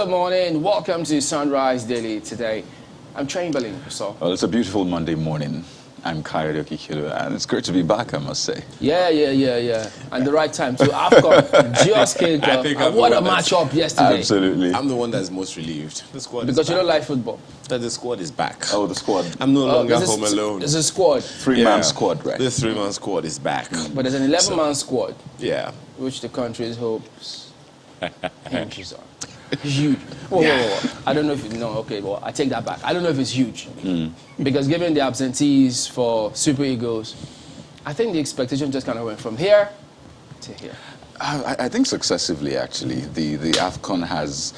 Good morning. Welcome to Sunrise Daily today. I'm Chamberlain. So. Well, it's a beautiful Monday morning. I'm Kayode Kikilu, and it's great to be back, I must say. Yeah. And the right time too. AFCON just kicked off. And what a match-up yesterday. Absolutely. I'm the one that's most relieved. The squad because you don't like football. That the squad is back. Oh, the squad. I'm no longer home alone. It's a squad. Three-man squad, right? The three-man squad is back. But there's an 11-man squad. Yeah. Which the country's hopes hinges on. Huge. Whoa. I don't know if you know. Okay, well, I take that back. I don't know if it's huge. Because given the absentees for Super Eagles, I think the expectation just kind of went from here to here. I think successively, actually. The AFCON has...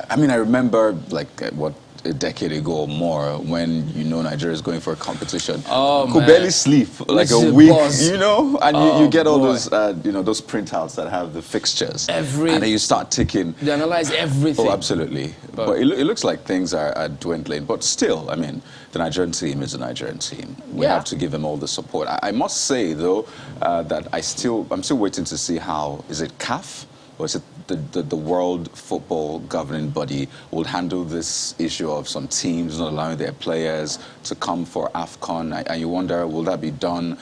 I mean, I remember, like, a decade ago or more, when Nigeria is going for a competition. Oh, could man. barely sleep like a week, and you get all boy. those those printouts that have the fixtures, and then you start ticking. They analyze everything. Oh, absolutely. But it looks like things are dwindling. But still, I mean, the Nigerian team is a Nigerian team. We have to give them all the support. I must say though that I'm still waiting to see how is it CAF or is it the World Football Governing Body will handle this issue of some teams not allowing their players to come for AFCON, and you wonder, will that be done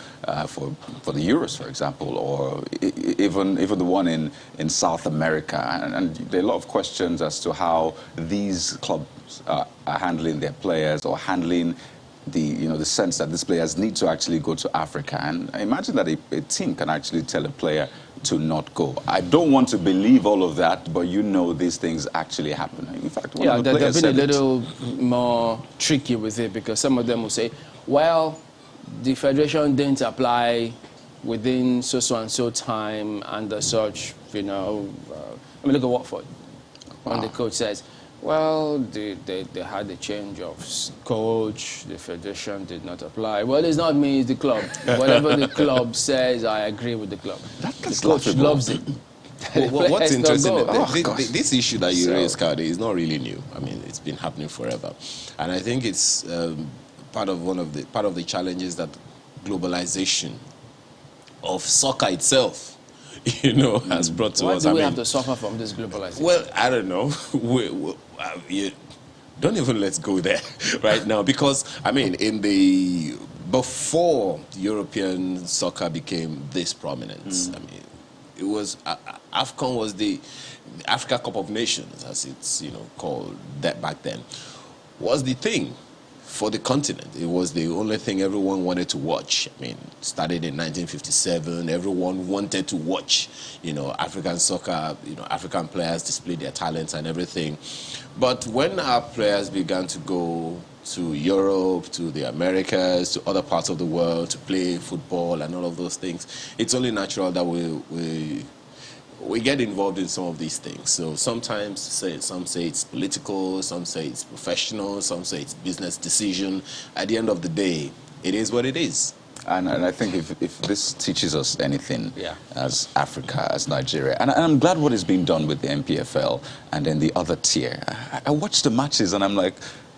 for the Euros, for example, or even the one in South America? And there are a lot of questions as to how these clubs are handling their players or handling the sense that these players need to actually go to Africa. And I imagine that a team can actually tell a player to not go. I don't want to believe all of that, but these things actually happen. In fact, one of the players they've been a little more tricky with it because some of them will say, well, the federation didn't apply within so and so time and as such, I mean, look at Watford. When the coach says, well, they had a change of coach, the federation did not apply. Well, it's not me, it's the club. Whatever the club says, I agree with the club. The coach loves it. What's interesting, this issue that you raised, Kade, is not really new. I mean, it's been happening forever. And I think it's part of the challenges that globalization of soccer itself has brought to us. Why do we have to suffer from this globalization? Well, I don't know. Don't even let's go there right now, because I mean, before European soccer became this prominent, I mean, it was AFCON was the Africa Cup of Nations, as it's called that back then, was the thing for the continent. It was the only thing everyone wanted to watch. I mean, started in 1957. Everyone wanted to watch, African soccer, African players display their talents and everything. But when our players began to go to Europe, to the Americas, to other parts of the world to play football and all of those things, it's only natural that we get involved in some of these things. So sometimes some say it's political, some say it's professional, some say it's business decision. At the end of the day, it is what it is. And I think if this teaches us anything as Africa, as Nigeria, and I'm glad what is being done with the MPFL and then the other tier. I watch the matches and I'm like,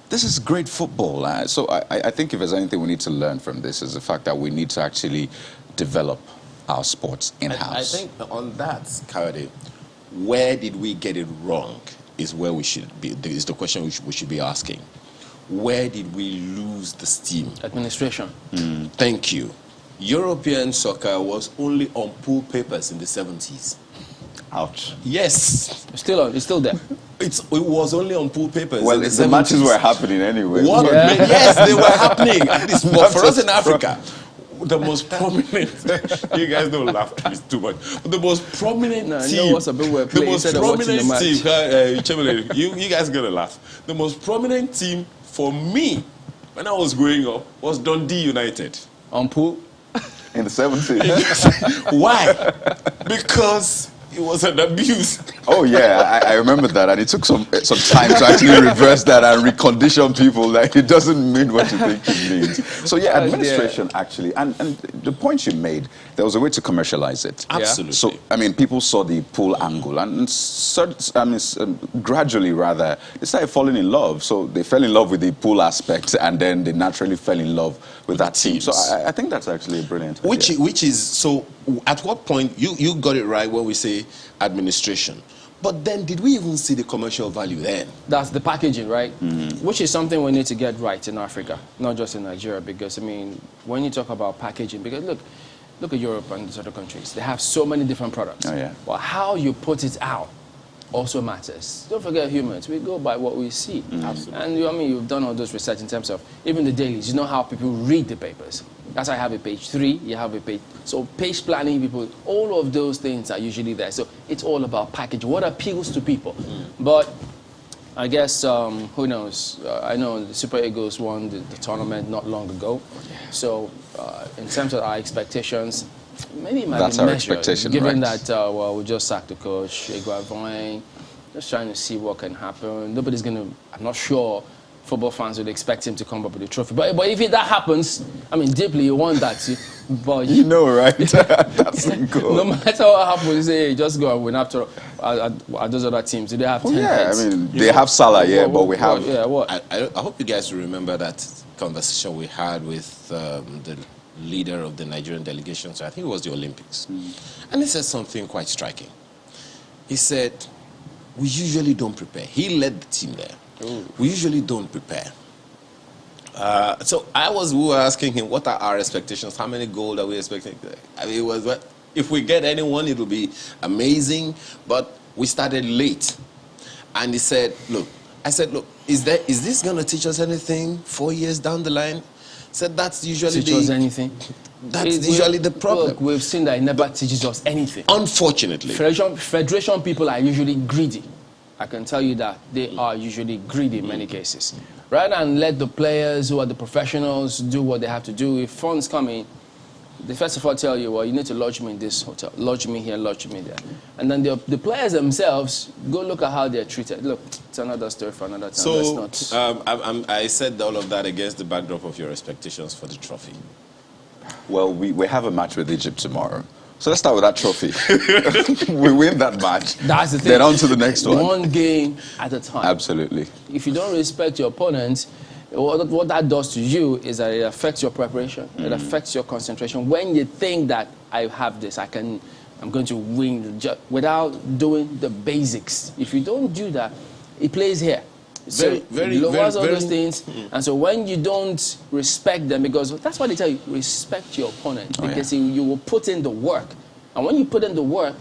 this is great football. So I think if there's anything we need to learn from this is the fact that we need to actually develop our sports in-house. I think on that, Kayode, where did we get it wrong is where we should be. Is the question we should be asking. Where did we lose the steam? Administration. Thank you. European soccer was only on pool papers in the 70s. Ouch. Yes. It's still there. It was only on pool papers. Well, in the matches were happening anyway. Yes, they were happening. At least for us in Africa. The most prominent, you guys don't laugh too much, but the most prominent team, the most prominent team, you guys gonna laugh. The most prominent team for me when I was growing up was Dundee United. On pool? In the 70s. Why? Because it was an abuse. Oh yeah, I remember that, and it took some time to actually reverse that and recondition people. Like, it doesn't mean what you think it means. So yeah, administration actually, and the point you made, there was a way to commercialize it. Absolutely. So I mean, people saw the pool angle, and gradually rather, they started falling in love. So they fell in love with the pool aspect, and then they naturally fell in love with that team. So I think that's actually a brilliant idea. Which is so. At what point you got it right when we say administration, But then, did we even see the commercial value then? That's the packaging, right? Which is something we need to get right in Africa, not just in Nigeria. Because, I mean, when you talk about packaging, because look at Europe and these other countries. They have so many different products. Oh, yeah. Well, how you put it out also matters. Don't forget humans. We go by what we see. Absolutely. And I mean, you've done all those research in terms of even the dailies. You know how people read the papers. That's why I have a page 3, you have a page. So page planning, people, all of those things are usually there. So it's all about packaging. What appeals to people? But I guess, who knows? I know the Super Eagles won the tournament not long ago. So in terms of our expectations, maybe it might That's be our measured, expectation, given right? that, well, we just sacked the coach, Iguavoin, just trying to see what can happen. Nobody's going to, I'm not sure football fans would expect him to come up with a trophy. But if that happens, I mean, deeply you want that. But You know, right? That's the goal. no matter what happens, hey, just go and win. After all, are those other teams, do they have 10 Yeah, heads? I mean, they have Salah, yeah, but we have... Yeah, what? I hope you guys remember that conversation we had with the leader of the Nigerian delegation. So I think it was the Olympics. And he said something quite striking. He said, we usually don't prepare. He led the team there. Ooh. We usually don't prepare. So we were asking him, what are our expectations? How many goals are we expecting? I mean, it was, what, if we get anyone, it will be amazing. But we started late. And he said, look, I said, look, is this going to teach us anything 4 years down the line? He said, that's usually Teach us anything? That's usually the problem. Look, we've seen that it never teaches us anything. Unfortunately. Federation people are usually greedy. I can tell you that they are usually greedy in many cases. Rather than let the players who are the professionals do what they have to do, if funds come in, they first of all tell you, well, you need to lodge me in this hotel, lodge me here, lodge me there. And then the players themselves, go look at how they're treated. Look, it's another story for another time. So That's not... I said all of that against the backdrop of your expectations for the trophy. Well, we have a match with Egypt tomorrow. So let's start with that trophy. We win that match. That's the thing. Then on to the next one. One game at a time. Absolutely. If you don't respect your opponent, what that does to you is that it affects your preparation. It affects your concentration. When you think that I have this, I'm going to win without doing the basics. If you don't do that, it plays here. So it lowers all those things. And so when you don't respect them, because that's why they tell you, respect your opponent. Because you will put in the work. And when you put in the work,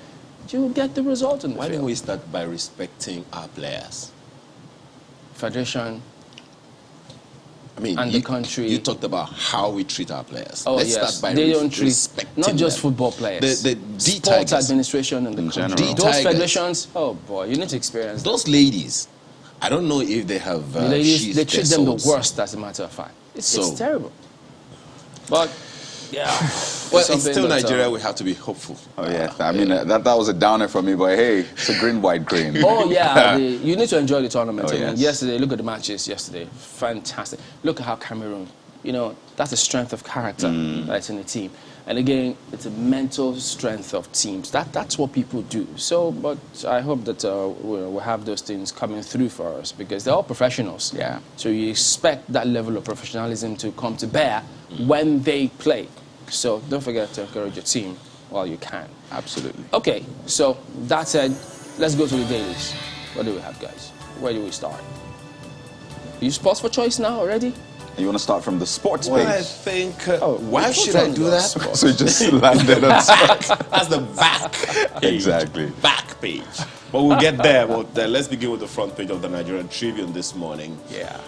you will get the result in the Why field. don't we start by respecting our players? Federation. I mean, And the country. You talked about how we treat our players. Oh, Let's yes. start by They don't treat, respecting not just them. football players. The sports administration in the country. general. Those federations, oh boy, you need to experience that. Those ladies, I don't know if they have The ladies, sheathed they treat their them the swords. worst, as a matter of fact. It's So- terrible. But, yeah. Well, it's something still that, Nigeria. We have to be hopeful. Oh, yeah. I mean, that was a downer for me, but hey, it's a green, white, green. Oh, yeah. You need to enjoy the tournament. Oh, I mean, yes. yesterday, look at the matches yesterday. Fantastic. Look at how Cameroon, that's a strength of character that's in the team. And again, it's a mental strength of teams. That's what people do. So, but I hope that we'll have those things coming through for us because they're all professionals. Yeah. So you expect that level of professionalism to come to bear when they play. So don't forget to encourage your team while you can. Absolutely. Okay, so that said, let's go to the dailies. What do we have, guys? Where do we start? You sports for choice now already? You want to start from the sports Well, I page? think, Oh, why should I do that? So you just landed on sports. That's the back page. Exactly. Back page. But we'll get there. Well, let's begin with the front page of the Nigerian Tribune this morning. Yeah.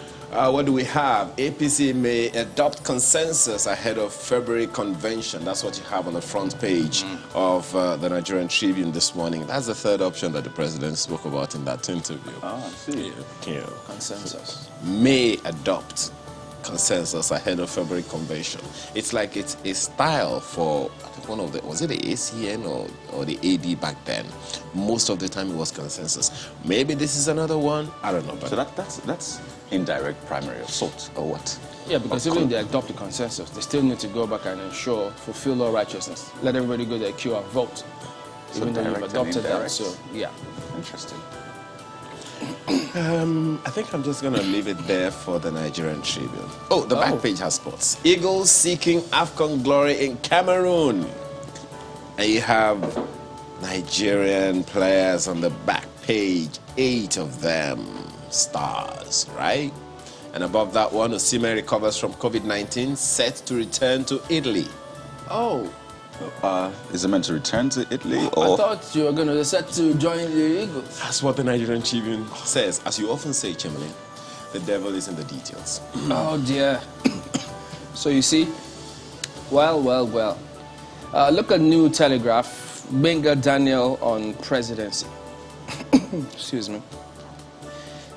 What do we have? APC may adopt consensus ahead of February convention. That's what you have on the front page of the Nigerian Tribune this morning. That's the third option that the president spoke about in that interview. Oh, I see. Consensus. May adopt consensus ahead of February convention. It's like it's a style for, I think one of the, was it the ACN or the AD back then? Most of the time it was consensus. Maybe this is another one. I don't know. But So that's indirect primary assault or what? Yeah, because even if they adopt the consensus, they still need to go back and ensure, fulfill all righteousness. Let everybody go to their queue and vote. So Even though you've direct and adopted that, indirect. so yeah. Interesting. I think I'm just going to leave it there for the Nigerian Tribune. Oh, the back Oh. page has sports. Eagles seeking AFCON glory in Cameroon. And you have Nigerian players on the back page 8 of them. Stars, right? And above that one, Osimhen recovers from COVID-19, set to return to Italy. Oh. Is it meant to return to Italy? I thought you were going to set to join the Eagles. That's what the Nigerian Tribune says. As you often say, Chamberlain, the devil is in the details. Oh, dear. So you see, well. Look at New Telegraph, Benga Daniel on presidency. Excuse me.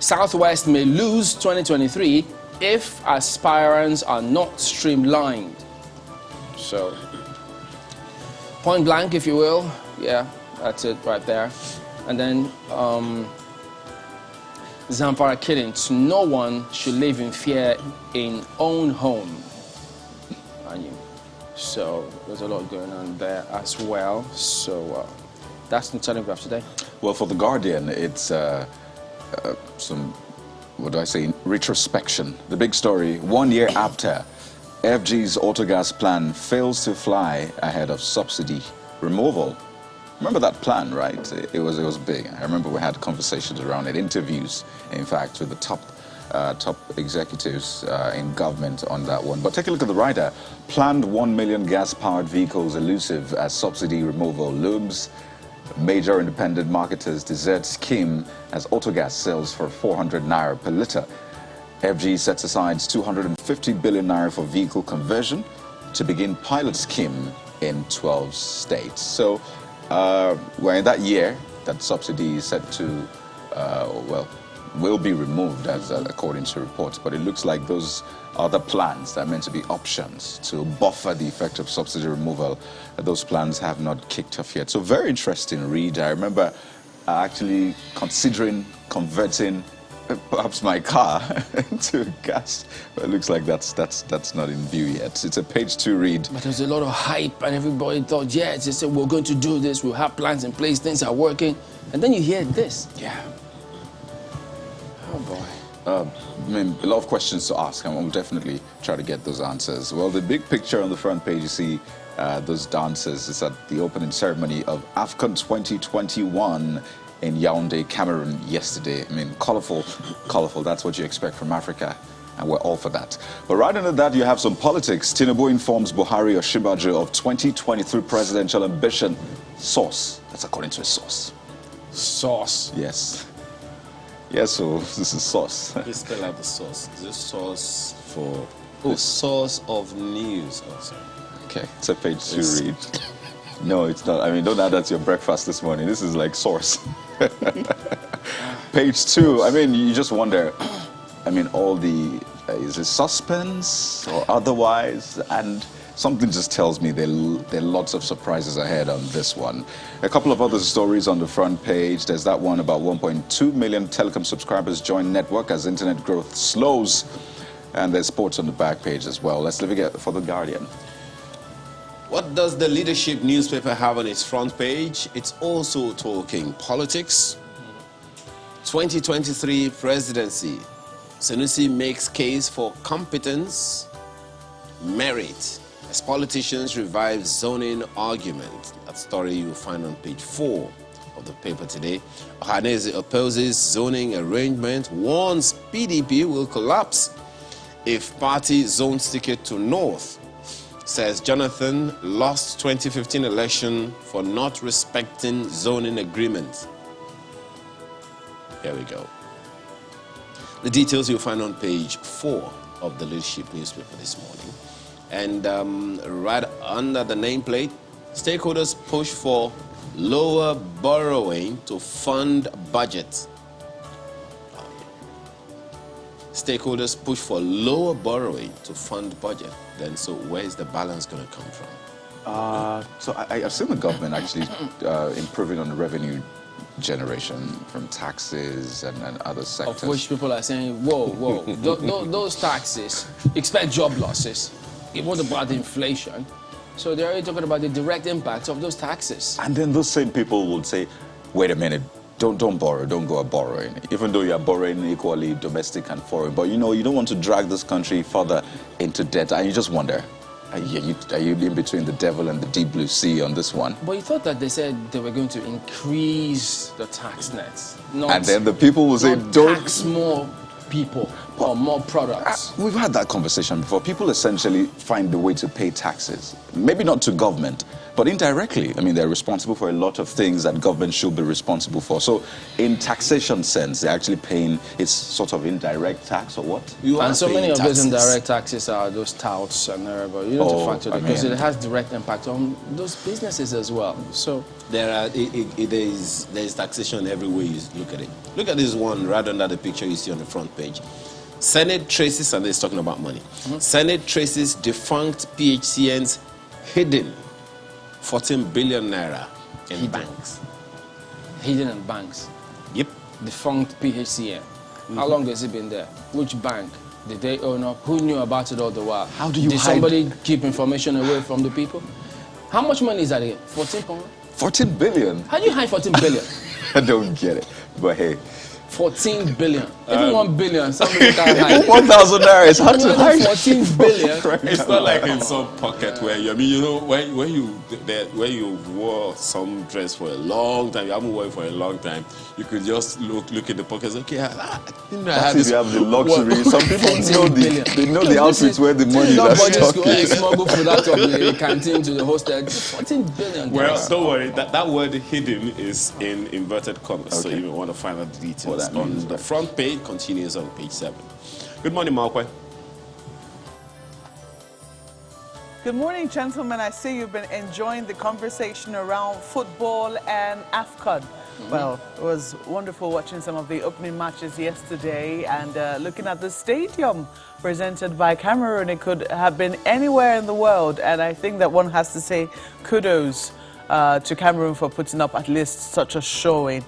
Southwest may lose 2023 if aspirants are not streamlined. So, point blank, if you will. Yeah, that's it right there. And then, Zamfara killings. No one should live in fear in own home. So, there's a lot going on there as well. So, that's the Telegraph today. Well, for The Guardian, it's some, what do I say, retrospection. The big story, 1 year after FG's autogas plan fails to fly ahead of subsidy removal. Remember that plan, right? It was big. I remember we had conversations around it, interviews, in fact, with the top executives in government on that one. But take a look at the rider. Planned 1 million gas-powered vehicles elusive as subsidy removal looms. Major independent marketers desert scheme as autogas sells for 400 naira per litre. FG sets aside 250 billion naira for vehicle conversion to begin pilot scheme in 12 states. So we're in that year that subsidy is set to, will be removed, as according to reports. But it looks like those other plans that are meant to be options to buffer the effect of subsidy removal, those plans have not kicked off yet. So very interesting read. I remember actually considering converting perhaps my car to gas, but it looks like that's not in view yet. It's a page 2 read. But there's a lot of hype, and everybody thought, yes, they said we're going to do this, we'll have plans in place, things are working, and then you hear this. Yeah. Oh boy. I mean, a lot of questions to ask, and we'll definitely try to get those answers. Well, the big picture on the front page, you see those dancers. It's at the opening ceremony of AFCON 2021 in Yaoundé, Cameroon yesterday. I mean, colorful. That's what you expect from Africa, and we're all for that. But right under that, you have some politics. Tinubu informs Buhari or Shimbajo of 2023 presidential ambition. Source. That's according to a source. Source. Yes. Yes, so this is source. Please spell out the source. Is this source for... Oh, source of news. Oh, sorry. Okay, it's a page 2 read. No, it's not. I mean, don't add that to your breakfast this morning. This is like source. Page 2. I mean, you just wonder, I mean, all the, is it suspense or otherwise? And something just tells me there are lots of surprises ahead on this one. A couple of other stories on the front page. There's that one about 1.2 million telecom subscribers join network as internet growth slows. And there's sports on the back page as well. Let's leave it for The Guardian. What does the Leadership newspaper have on its front page? It's also talking politics. 2023 presidency. Sanusi makes case for competence, merit, as politicians revive zoning argument. That story you'll find on page 4 of the paper today. Ohaneze opposes zoning arrangement, warns PDP will collapse if party zones ticket to North. Says Jonathan lost 2015 election for not respecting zoning agreement. Here we go. The details you'll find on page 4 of the Leadership newspaper this morning. And right under the nameplate, stakeholders push for lower borrowing to fund budget. Stakeholders push for lower borrowing to fund budget. Then, so where is the balance going to come from? So I've seen the government actually improving on the revenue generation from taxes and other sectors. Of which people are saying, whoa, those taxes, expect job losses. What about the inflation? So they're already talking about the direct impacts of those taxes. And then those same people would say, wait a minute, don't borrow, don't go borrowing, even though you are borrowing equally domestic and foreign. But you know, you don't want to drag this country further into debt, and you just wonder, Are you in between the devil and the deep blue sea on this one? But you thought that they said they were going to increase the tax nets. And then the people will say, don't tax more people or more products. We've had that conversation before. People essentially find a way to pay taxes. Maybe not to government, but indirectly. I mean, they're responsible for a lot of things that government should be responsible for. So in taxation sense, they're actually paying, it's sort of indirect tax or what? And so many of those indirect taxes are those touts and everybody. You don't have to factor it because it has direct impact on those businesses as well. So there is taxation every way you look at it. Look at this one right under the picture you see on the front page. Senate traces, and it's talking about money. Senate traces defunct PHCN's hidden 14 billion naira in banks. Hidden in banks? Yep. Defunct PHCN. How long has it been there? Which bank? Did they own up? Who knew about it all the while? How do you Did somebody keep information away from the people? How much money is that again? 14 pounds? 14 billion? How do you hide 14 billion? I don't get it. But hey. 14 billion. Even 1 billion, somebody can't hide. 1,000 naira is hard to hide. 14 billion. It's not like in some pocket where you, I mean, you know, when you wore some dress for a long time, you haven't worn it for a long time, you could just look in the pockets. Okay, That's if you have the luxury. Some people know the outfits where the money is stuck. Nobody's smuggle food out of the canteen to the hostel. 14 billion. Well, don't worry. That word hidden is in inverted commas, so you want to find out the details. On the front page, continues on page 7. Good morning, Markwe. Good morning, gentlemen. I see you've been enjoying the conversation around football and AFCON. Well, it was wonderful watching some of the opening matches yesterday and looking at the stadium presented by Cameroon. It could have been anywhere in the world, and I think that one has to say kudos to Cameroon for putting up at least such a showing.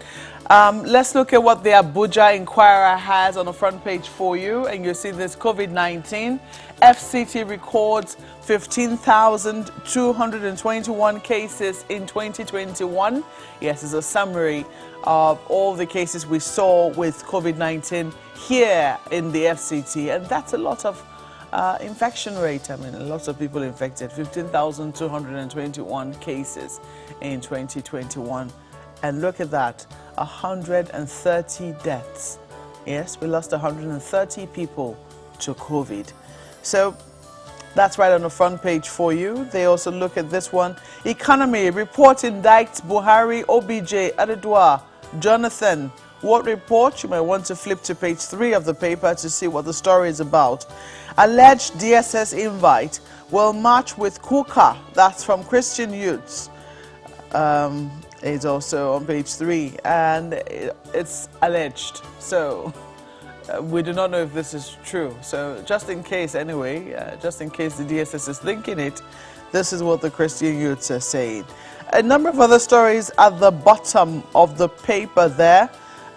Let's look at what the Abuja Inquirer has on the front page for you, and you see this COVID-19. FCT records 15,221 cases in 2021. Yes, it's a summary of all the cases we saw with COVID-19 here in the FCT, and that's a lot of infection rate. I mean, lots of people infected. 15,221 cases in 2021. And look at that, 130 deaths. Yes, we lost 130 people to COVID. So that's right on the front page for you. They also look at this one. Economy, report indicts Buhari, OBJ, Adedua, Jonathan. What report? You might want to flip to page 3 of the paper to see what the story is about. Alleged DSS invite will march with Kuka. That's from Christian Youths. It's also on page 3, and it's alleged. So we do not know if this is true. So just in case, anyway, just in case the DSS is thinking it, this is what the Christian Youths are saying. A number of other stories at the bottom of the paper there.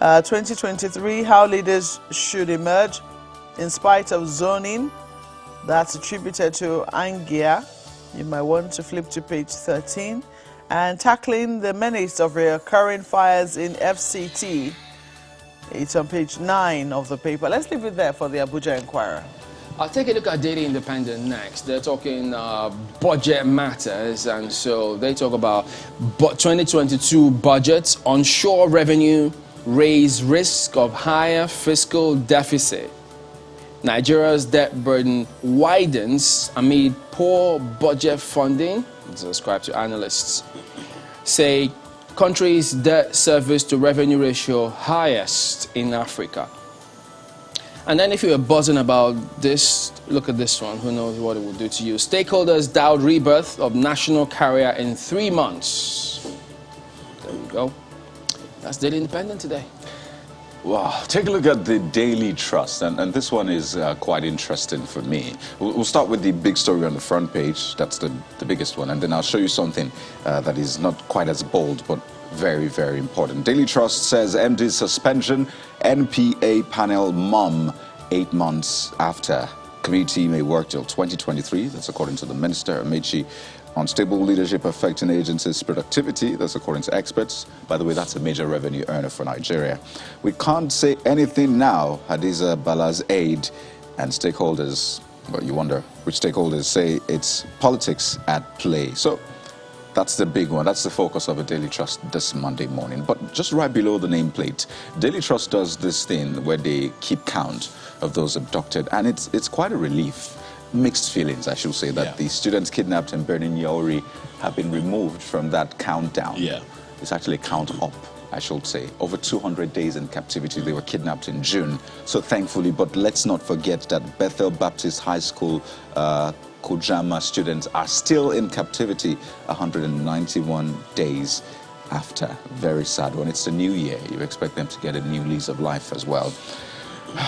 2023, how leaders should emerge in spite of zoning. That's attributed to Angia. You might want to flip to page 13. And tackling the menace of recurring fires in FCT. It's on page 9 of the paper. Let's leave it there for the Abuja Inquirer. I'll take a look at Daily Independent next. They're talking budget matters, and so they talk about 2022 budgets, onshore revenue, raise risk of higher fiscal deficit. Nigeria's debt burden widens amid poor budget funding. It's ascribed to analysts. Say country's debt service to revenue ratio highest in Africa. And then if you were buzzing about this, look at this one. Who knows what it will do to you. Stakeholders doubt rebirth of national carrier in 3 months. There we go. That's Daily Independent today. Wow, take a look at the Daily Trust, and this one is quite interesting for me. We'll start with the big story on the front page. That's the biggest one, and then I'll show you something that is not quite as bold, but very, very important. Daily Trust says MD suspension, NPA panel mum 8 months after. Committee may work till 2023. That's according to the Minister, Amechi. Unstable leadership affecting agencies' productivity. That's according to experts. By the way, that's a major revenue earner for Nigeria. We can't say anything now, Hadiza Bala's aide and stakeholders But you wonder which stakeholders say it's politics at play. So that's the big one. That's the focus of a Daily Trust this Monday morning. But just right below the nameplate, Daily Trust does this thing where they keep count of those abducted. And it's quite a relief. Mixed feelings, I should say, that the students kidnapped in Benin Yauri have been removed from that countdown. Yeah. It's actually count up, I should say. Over 200 days in captivity. They were kidnapped in June. So thankfully, but let's not forget that Bethel Baptist High School Kujama students are still in captivity 191 days after. Very sad one. It's the new year. You expect them to get a new lease of life as well.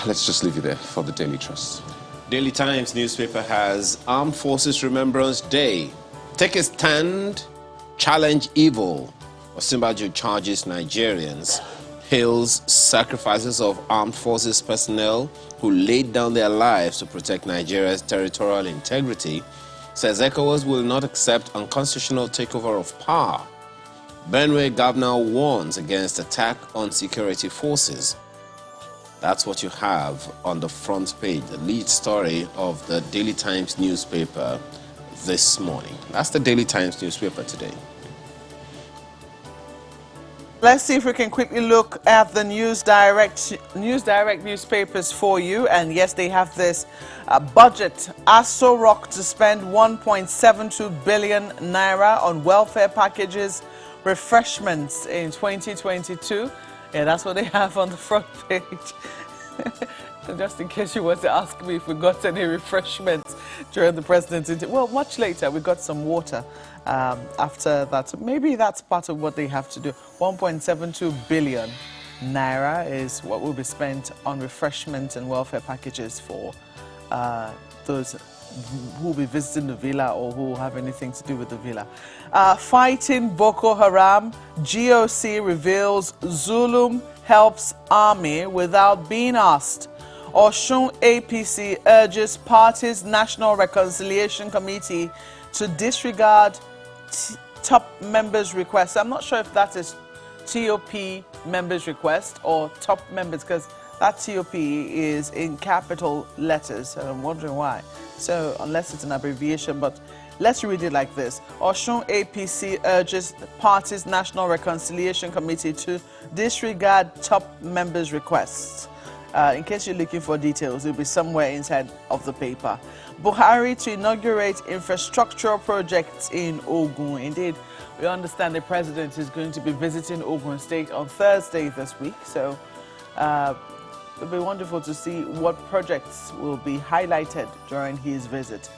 Let's just leave you there for the Daily Trust. Daily Times newspaper has Armed Forces Remembrance Day. Take a stand, challenge evil. Osinbajo charges Nigerians, hails sacrifices of armed forces personnel who laid down their lives to protect Nigeria's territorial integrity, says ECOWAS will not accept unconstitutional takeover of power. Benue governor warns against attack on security forces. That's what you have on the front page, the lead story of the Daily Times newspaper this morning. That's the Daily Times newspaper today. Let's see if we can quickly look at the News Direct newspapers for you. And yes, they have this budget. Aso Rock to spend 1.72 billion naira on welfare packages, refreshments in 2022. Yeah, that's what they have on the front page. So just in case you want to ask me if we got any refreshments during the president's interview. Well, much later, we got some water after that. Maybe that's part of what they have to do. 1.72 billion naira is what will be spent on refreshments and welfare packages for those who will be visiting the villa or who have anything to do with the villa. Fighting Boko Haram, GOC reveals Zulum helps army without being asked. Osun APC urges party's National Reconciliation Committee to disregard top members' request. I'm not sure if that is TOP members' request or top members, because that TOP is in capital letters, and I'm wondering why. So unless it's an abbreviation, but let's read it like this. Osun APC urges the party's National Reconciliation Committee to disregard top members' requests. In case you're looking for details, it'll be somewhere inside of the paper. Buhari to inaugurate infrastructural projects in Ogun. Indeed, we understand the president is going to be visiting Ogun State on Thursday this week. So it'll be wonderful to see what projects will be highlighted during his visit.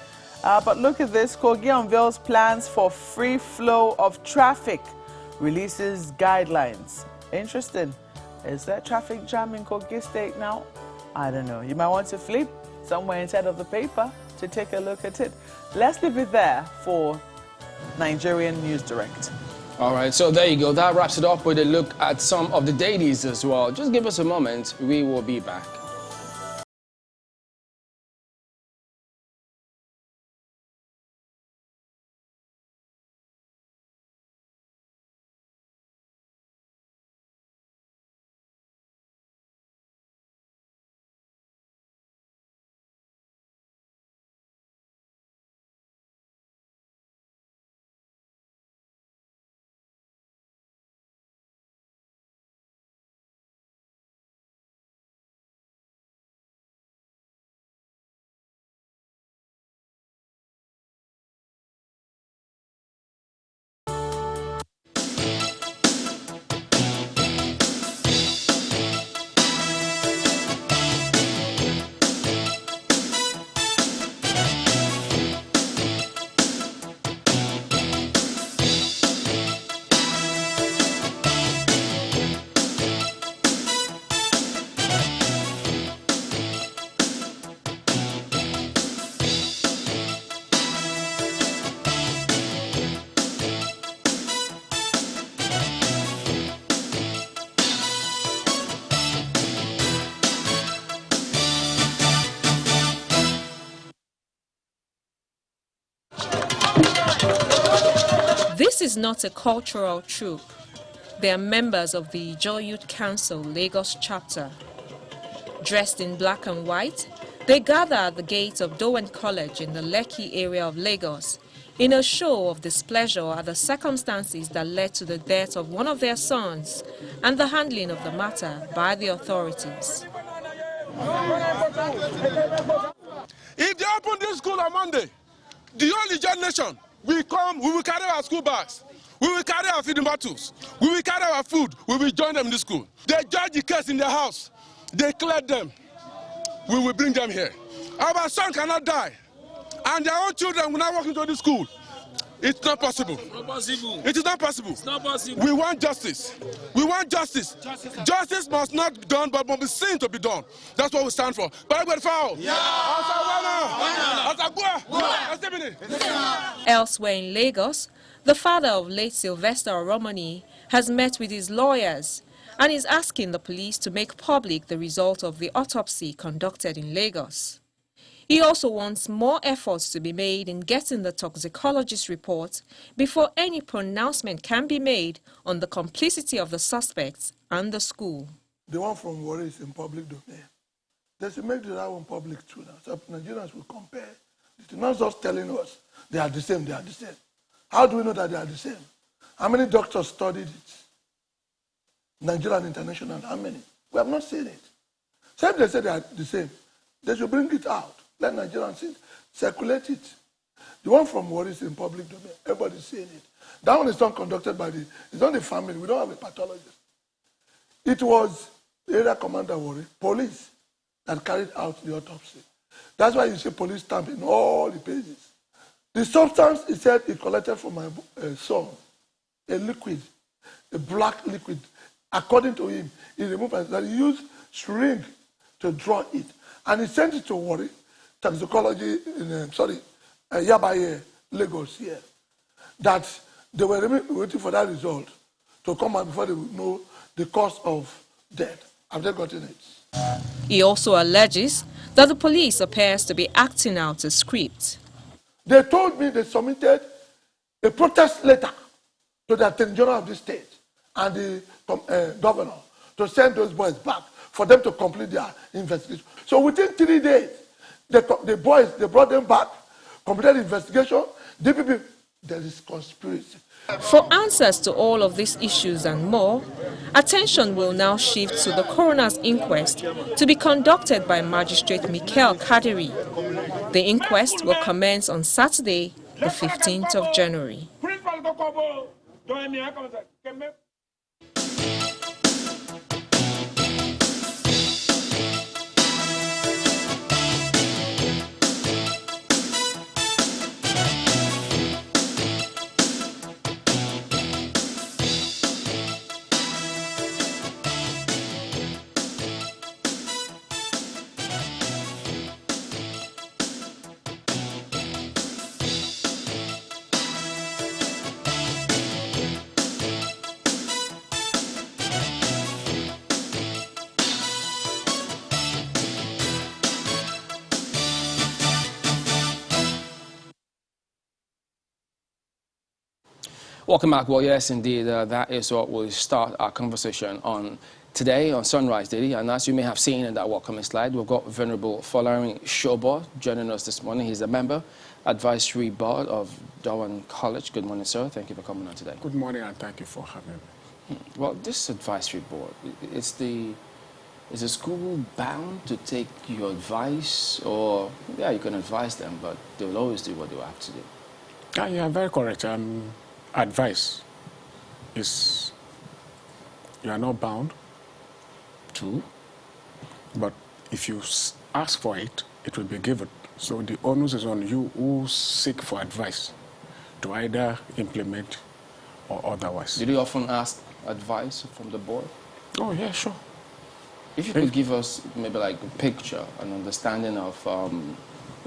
But look at this. Kogi unveils plans for free flow of traffic, releases guidelines. Interesting. Is there traffic jam in Kogi State now? I don't know. You might want to flip somewhere inside of the paper to take a look at it. Let's leave it there for Nigerian News Direct. All right, so there you go. That wraps it up with a look at some of the dailies as well. Just give us a moment. We will be back. This is not a cultural troupe. They are members of the Joy Youth Council Lagos chapter. Dressed in black and white, They gather at the gates of Dowen College in the Lekki area of Lagos in a show of displeasure at the circumstances that led to the death of one of their sons and the handling of the matter by the authorities. If they open this school on Monday, the whole generation will come, we will carry our school bags, we will carry our feeding bottles, we will carry our food, we will join them in the school. They judge the case in their house, they clear them, we will bring them here. Our son cannot die, and their own children will not walk into the school. It's not possible. It's not possible. It is not possible. It's not possible. We want justice. We want justice. Justice must not be done, but must be seen to be done. That's what we stand for. Elsewhere in Lagos, the father of late Sylvester Oromoni has met with his lawyers and is asking the police to make public the result of the autopsy conducted in Lagos. He also wants more efforts to be made in getting the toxicologist report before any pronouncement can be made on the complicity of the suspects and the school. The one from Warri is in public domain. They should make the other one public too now, so Nigerians will compare. It's not just telling us they are the same, they are the same. How do we know that they are the same? How many doctors studied it? Nigerian International, how many? We have not seen it. So if they say they are the same, they should bring it out. Let Nigerians see it, circulate it. The one from Warri is in public domain. Everybody's seeing it. That one is not conducted by it's not the family. We don't have a pathologist. It was the area commander Warri, police, that carried out the autopsy. That's why you see police stamp in all the pages. The substance, he said, he collected from my son, a liquid, a black liquid. According to him, he removed it, that he used syringe to draw it. And he sent it to Warri, toxicology in, Yabaye, Lagos here. That they were waiting for that result to come out before they would know the cause of death. Have they gotten it? He also alleges that the police appears to be acting out a script. They told me they submitted a protest letter to the Attorney General of the state and the governor to send those boys back for them to complete their investigation. So within 3 days, the boys, they brought them back, completed the investigation. DPP, there is conspiracy. For answers to all of these issues and more, attention will now shift to the coroner's inquest to be conducted by Magistrate Michael Kadiri. The inquest will commence on Saturday, the 15th of January. Welcome back. Well, yes, indeed, that is what we'll start our conversation on today on Sunrise Daily. And as you may have seen in that welcoming slide, we've got Venerable Folarin Shobo joining us this morning. He's a member, advisory board of Dowen College. Good morning, sir. Thank you for coming on today. Good morning, and thank you for having me. Well, this advisory board, is the school bound to take your advice? Or, yeah, you can advise them, but they will always do what they have to do. Yeah, very correct. Advice is, you are not bound to, but if you ask for it, it will be given. So the onus is on you who seek for advice to either implement or otherwise. Did you often ask advice from the board? Oh, yeah, sure. If you could give us maybe like a picture, an understanding of,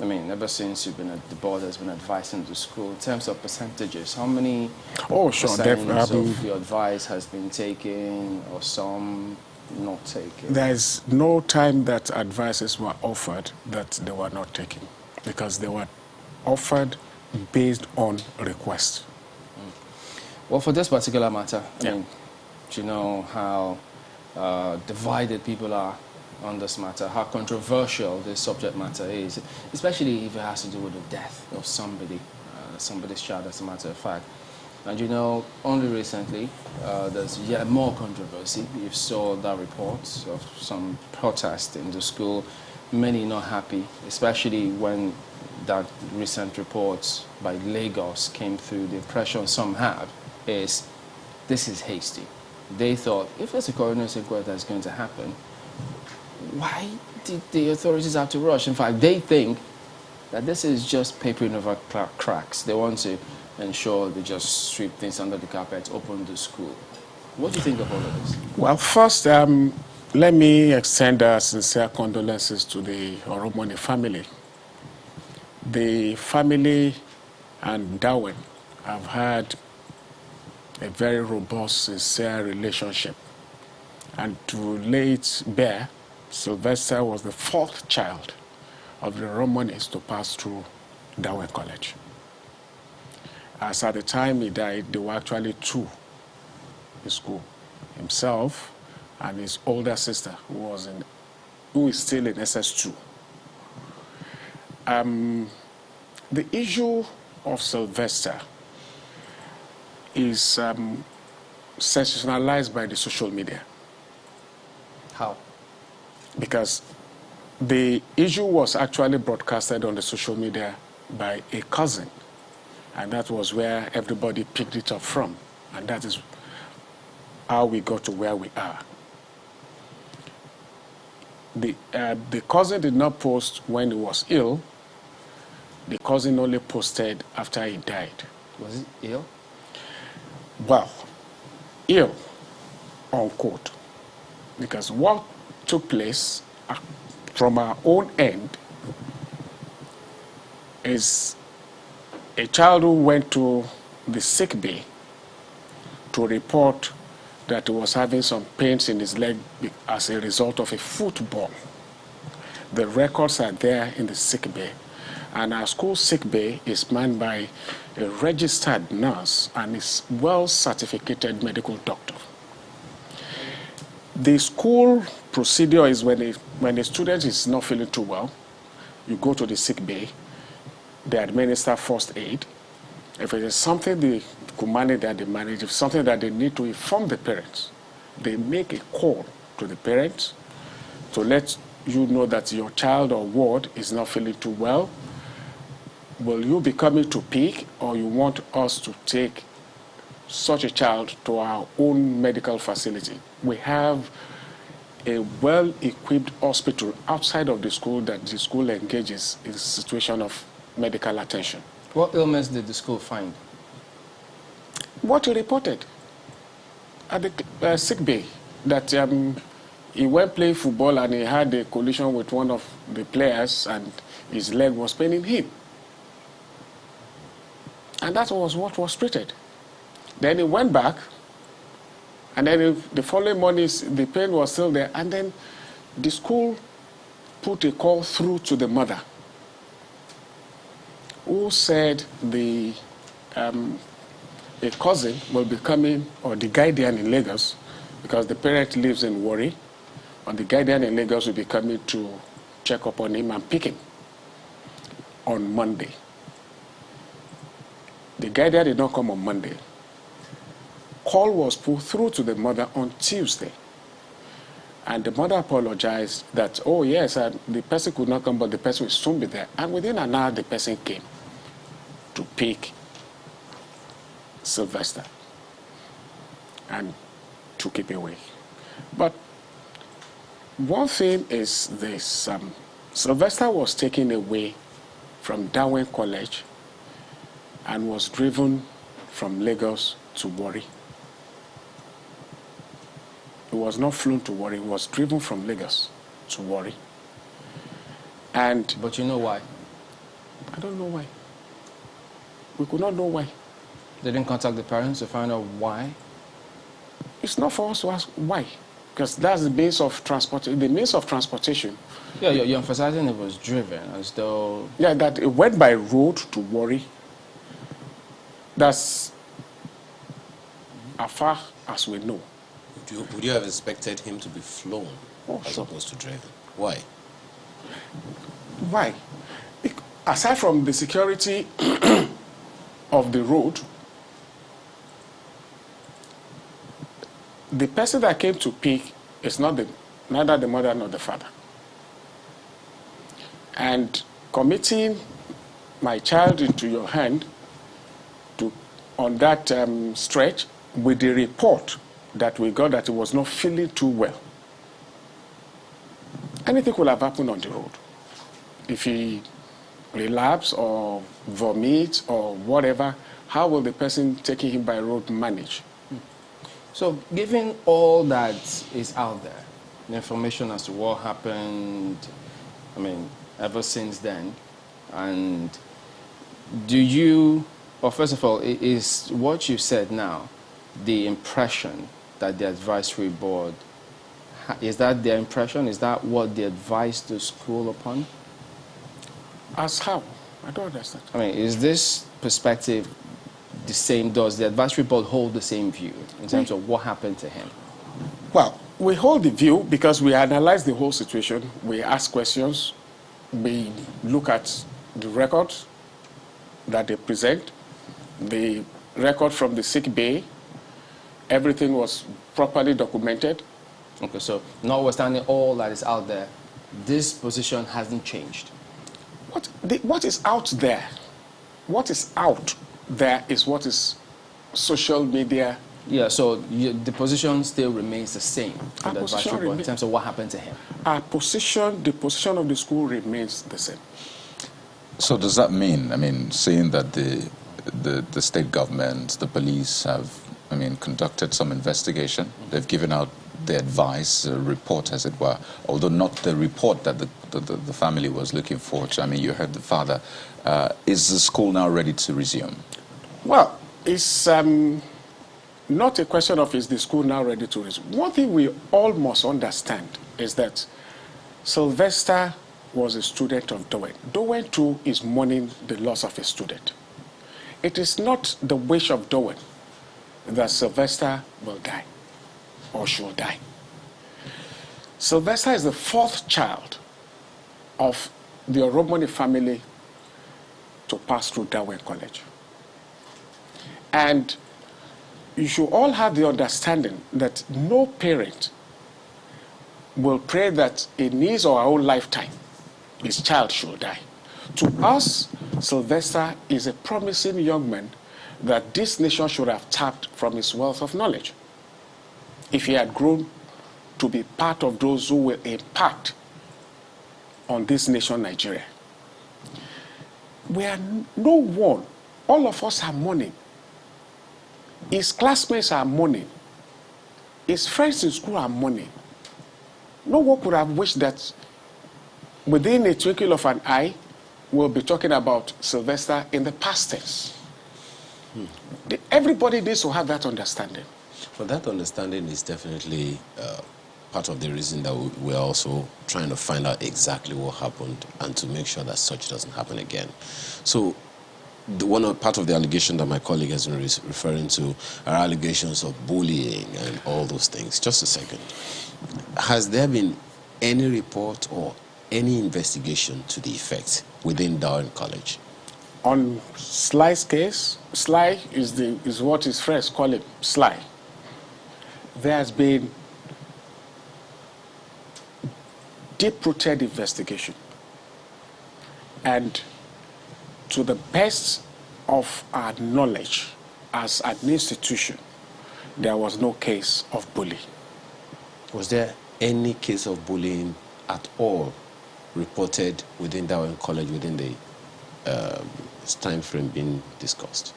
I mean, ever since you've been at the board has been advising the school, in terms of percentages, how many percent of your advice has been taken or some not taken? There's no time that advices were offered that they were not taken, because they were offered based on request. Well, for this particular matter, I mean, do you know how divided people are on this matter, how controversial this subject matter is, especially if it has to do with the death of somebody, somebody's child, as a matter of fact. And you know, only recently, there's yet more controversy. You saw that report of some protest in the school, many not happy, especially when that recent report by Lagos came through. The impression some have is this is hasty. They thought, if there's a coroner's inquiry that's going to happen, why did the authorities have to rush? In fact, they think that this is just papering over cracks. They want to ensure they just sweep things under the carpet, open the school. What do you think of all of this? Well, first, let me extend our sincere condolences to the Oromoni family. The family and Darwin have had a very robust, sincere relationship. And to lay it bare, Sylvester was the fourth child of the Oromonis to pass through Darwin College. As at the time he died, there were actually two in school, himself and his older sister, who is still in SS2. The issue of Sylvester is sensationalized by the social media. How? Because the issue was actually broadcasted on the social media by a cousin, and that was where everybody picked it up from, and that is how we got to where we are. The cousin did not post when he was ill. The cousin only posted after he died. Was he ill? Well, ill, unquote, because what took place from our own end is a child who went to the sick bay to report that he was having some pains in his leg as a result of a football. The records are there in the sick bay. And our school sick bay is manned by a registered nurse and is well-certificated medical doctor. The school procedure is when a student is not feeling too well, you go to the sick bay, they administer first aid. If it is something they could manage, that they manage. If something that they need to inform the parents, they make a call to the parents to let you know that your child or ward is not feeling too well. Will you be coming to pick, or you want us to take such a child to our own medical facility? We have a well-equipped hospital outside of the school that the school engages in a situation of medical attention. What illness did the school find? What he reported at the sick bay, that he went play football and he had a collision with one of the players and his leg was paining him. And that was what was treated. Then he went back, and then the following morning, the pain was still there, and then the school put a call through to the mother, who said a cousin will be coming, or the guardian in Lagos, because the parent lives in Warri, and the guardian in Lagos will be coming to check up on him and pick him on Monday. The guardian did not come on Monday. Call was put through to the mother on Tuesday. And the mother apologized that, oh yes, the person could not come, but the person will soon be there. And within an hour, the person came to pick Sylvester and took him away. But one thing is this, Sylvester was taken away from Darwin College and was driven from Lagos to Warri. He was not flown to Warri, he was driven from Lagos to Warri. But you know why? I don't know why. We could not know why. They didn't contact the parents to find out why? It's not for us to ask why, because that's the means of transportation. The means of transportation. Yeah, you're emphasizing it was driven as though... Yeah, that it went by road to Warri. That's as far as we know. Would you have expected him to be flown? as opposed to driven. Why? Why? Aside from the security of the road, the person that came to pick is neither the mother nor the father. And committing my child into your hand on that stretch with the report that we got that he was not feeling too well. Anything could have happened on the road. If he relapse or vomit or whatever, how will the person taking him by road manage? So given all that is out there, the information as to what happened, I mean, ever since then, and do you, well, first of all, is what you said now the impression that the advisory board, is that their impression? Is that what they advised the school upon? As how? I don't understand. I mean, is this perspective the same? Does the advisory board hold the same view in terms of what happened to him? Well, we hold the view because we analyze the whole situation. We ask questions. We look at the records that they present, the record from the sick bay. Everything was properly documented. Okay, so notwithstanding all that is out there, this position hasn't changed. What is out there? What is out there is what is social media. Yeah, so the position still remains the same for the advisory board in terms of what happened to him. Our position, the position of the school remains the same. So does that mean, I mean, seeing that the state government, the police have, I mean, conducted some investigation, they've given out the advice, report as it were, although not the report that the family was looking for. I mean, you heard the father. Is the school now ready to resume? Well, it's not a question of is the school now ready to resume. One thing we all must understand is that Sylvester was a student of Dowen. Dowen too is mourning the loss of a student. It is not the wish of Dowen that Sylvester will die or should die. Sylvester is the fourth child of the Oromoni family to pass through Dowen College. And you should all have the understanding that no parent will pray that in his or her own lifetime, his child should die. To us, Sylvester is a promising young man that this nation should have tapped from his wealth of knowledge if he had grown to be part of those who will impact on this nation, Nigeria. We are no one. All of us are mourning. His classmates are mourning. His friends in school are mourning. No one could have wished that within a twinkle of an eye, we'll be talking about Sylvester in the past tense. Everybody needs to have that understanding. Well, that understanding is definitely part of the reason that we're also trying to find out exactly what happened and to make sure that such doesn't happen again. So, part of the allegation that my colleague has been referring to are allegations of bullying and all those things. Just a second. Has there been any report or any investigation to the effect within Dowen College? On Sly's case, Sly is what his friends call him, Sly. There has been deep-rooted investigation. And to the best of our knowledge as an institution, there was no case of bullying. Was there any case of bullying at all reported within Dowen College within the time frame being discussed?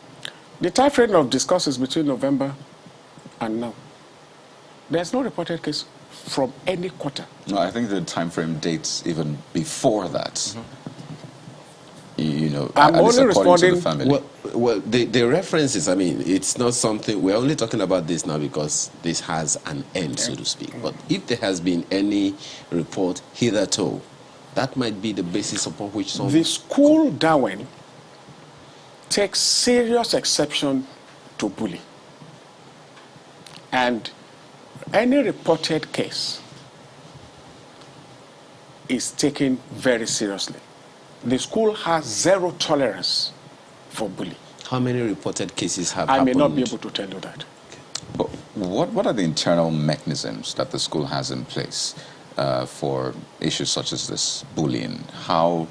The time frame of discourse is between November and now. There's no reported case from any quarter. No, I think the time frame dates even before that. You know, I'm only responding to the family. Well, the references, I mean, it's not something, we're only talking about this now because this has an end, so to speak. But if there has been any report hitherto, that might be the basis upon which some... The school, Dowen, takes serious exception to bullying. And any reported case is taken very seriously. The school has zero tolerance for bullying. How many reported cases have I happened? may not be able to tell you that. But what are the internal mechanisms that the school has in place for issues such as this bullying? How,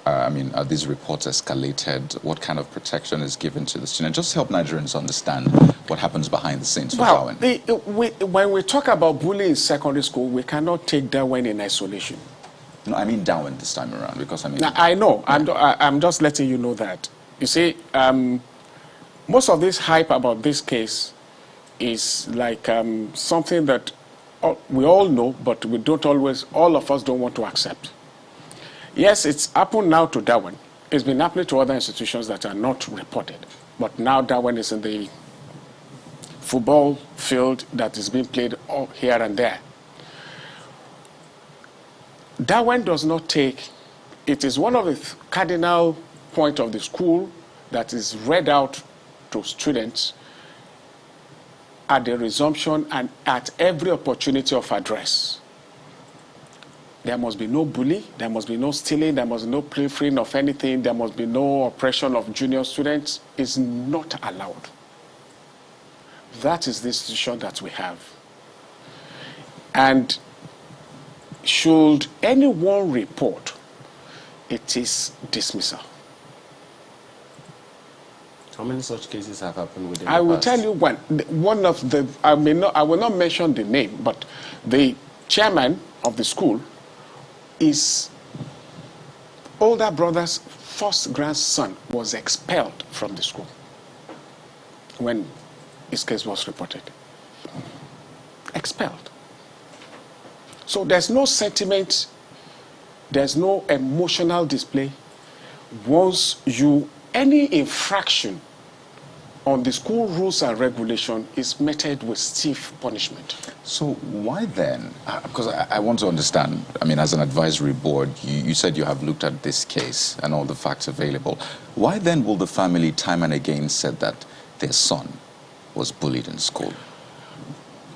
are these reports escalated? What kind of protection is given to the student? Just help Nigerians understand what happens behind the scenes for Well, Darwin. when we talk about bullying in secondary school, we cannot take Darwin in isolation. No, I mean Darwin this time around, because Now, I know. Yeah. I'm just letting you know that. You see, most of this hype about this case is like something that we all know, but we don't always, all of us don't want to accept. Yes, it's happened now to Darwin. It's been happening to other institutions that are not reported. But now Darwin is in the football field that is being played all here and there. Darwin does not take, it is one of the cardinal points of the school that is read out to students at the resumption and at every opportunity of address. There must be no bully, there must be no stealing, there must be no pilfering of anything, there must be no oppression of junior students. It's not allowed. That is the institution that we have. And should anyone report, it is dismissal. How many such cases have happened within I the will past? tell you one of the, I will not mention the name, but the chairman of the school, his older brother's first grandson was expelled from the school when his case was reported. Expelled. So there's no sentiment, there's no emotional display. Once any infraction on the school rules and regulation is meted with stiff punishment. So why then, because I want to understand, as an advisory board, you said you have looked at this case and all the facts available. Why then will the family time and again said that their son was bullied in school?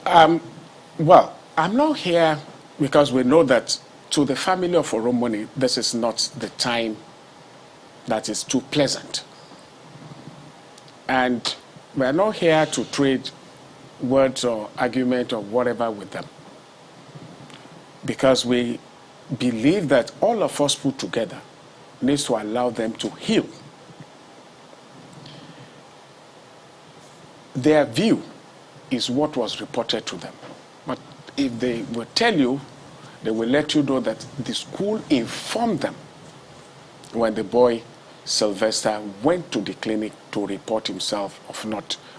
Well, I'm not here because we know that to the family of Oromoni, this is not the time that is too pleasant. And we're not here to trade words or argument or whatever with them. Because we believe that all of us put together needs to allow them to heal. Their view is what was reported to them. But if they will tell you, they will let you know that the school informed them when the boy Sylvester went to the clinic to report himself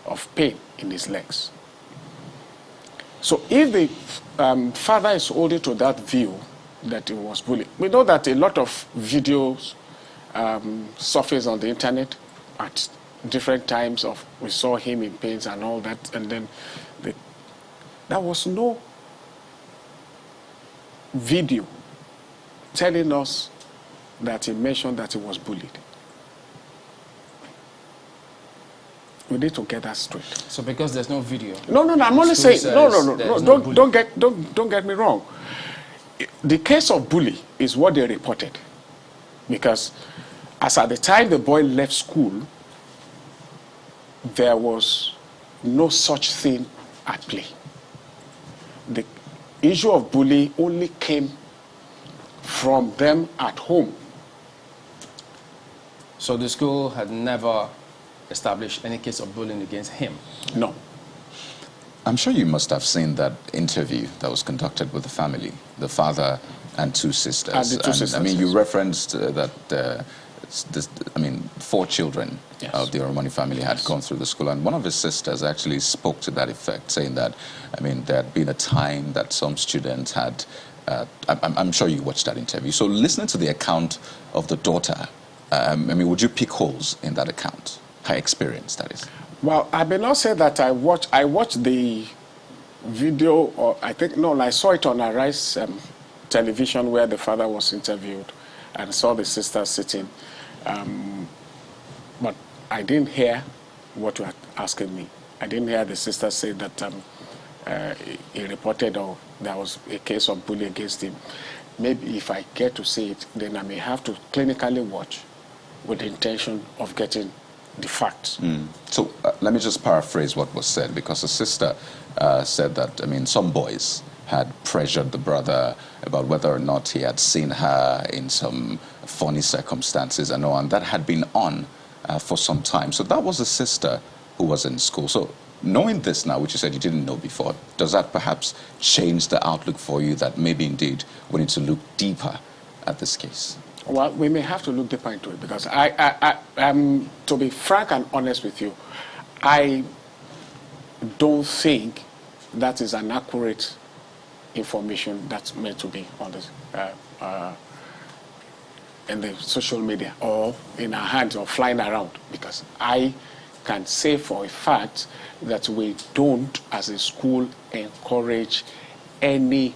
of pain in his legs. So if the father is holding to that view that he was bullied, we know that a lot of videos surface on the internet at different times of we saw him in pains and all that, and then there was no video telling us that he mentioned that he was bullied. We need to get that straight. So because there's no video. No. I'm only saying no. Don't get me wrong. The case of bully is what they reported, because as at the time the boy left school, there was no such thing at play. The issue of bully only came from them at home. So the school had never established any case of bullying against him? No. I'm sure you must have seen that interview that was conducted with the family, the father and two sisters. And the two sisters. You referenced that 4 children of the Oromoni family had gone through the school, and one of his sisters actually spoke to that effect, saying that, there had been a time that some students had, I'm sure you watched that interview. So listening to the account of the daughter, would you pick holes in that account? Her experience, that is. Well, I may not say that I watched the video, or I saw it on Arise television where the father was interviewed and saw the sister sitting. But I didn't hear what you are asking me. I didn't hear the sister say that he reported or there was a case of bullying against him. maybe if I get to see it, then I may have to clinically watch with the intention of getting the facts. So let me just paraphrase what was said, because the sister said that, I mean, some boys had pressured the brother about whether or not he had seen her in some funny circumstances and all, and that had been on for some time. So that was the sister who was in school. So knowing this now, which you said you didn't know before, does that perhaps change the outlook for you that maybe indeed we need to look deeper at this case? Well, we may have to look deeper into it, because to be frank and honest with you, I don't think that is an accurate information that's meant to be on this, in the social media or in our hands or flying around, because I can say for a fact that we don't, as a school, encourage any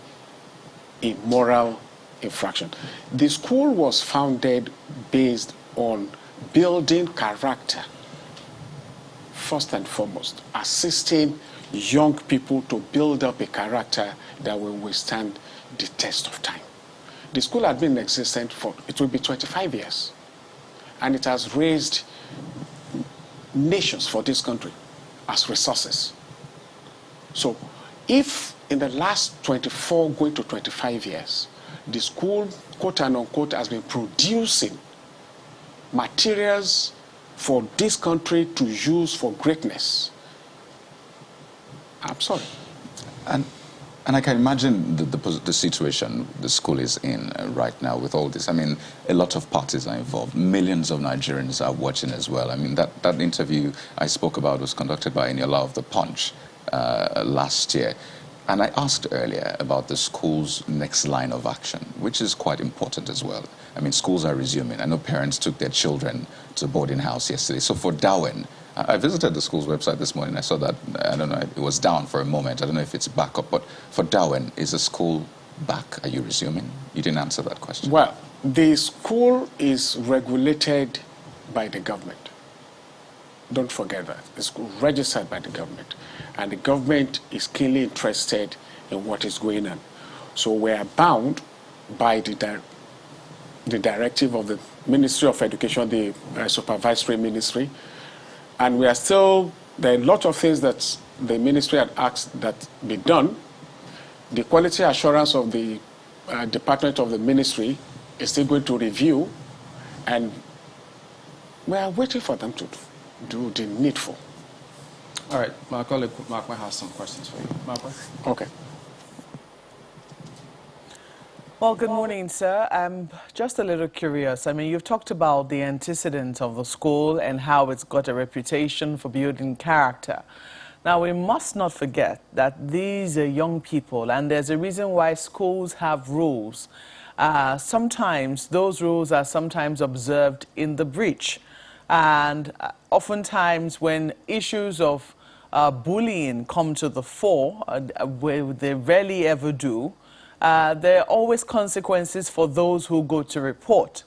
immoral infraction. The school was founded based on building character, first and foremost, assisting young people to build up a character that will withstand the test of time. The school had been in existence for, it will be 25 years, and it has raised nations for this country as resources. So if in the last 24 going to 25 years, the school, quote and unquote, has been producing materials for this country to use for greatness, I'm sorry. And I can imagine the situation the school is in right now with all this. I mean, a lot of parties are involved. Millions of Nigerians are watching as well. I mean, that interview I spoke about was conducted by Eniola of The Punch last year. And I asked earlier about the school's next line of action, which is quite important as well. I mean, schools are resuming. I know parents took their children to the boarding house yesterday. So for Darwin, I visited the school's website this morning. I saw that, I don't know, it was down for a moment. I don't know if it's back up. But for Darwin, is the school back? Are you resuming? You didn't answer that question. Well, the school is regulated by the government. Don't forget that. It's registered by the government. And the government is keenly interested in what is going on. So we are bound by the directive of the Ministry of Education, the supervisory ministry. And we are still, there are a lot of things that the ministry had asked that be done. The quality assurance of the department of the ministry is still going to review, and we are waiting for them to do the needful. All right, my colleague Mark has some questions for you. Mark? Okay. Well, good morning, sir. I'm just a little curious. I mean, you've talked about the antecedents of the school and how it's got a reputation for building character. Now, we must not forget that these are young people, and there's a reason why schools have rules. Sometimes those rules are sometimes observed in the breach. And oftentimes when issues of bullying come to the fore, where they rarely ever do, there are always consequences for those who go to report.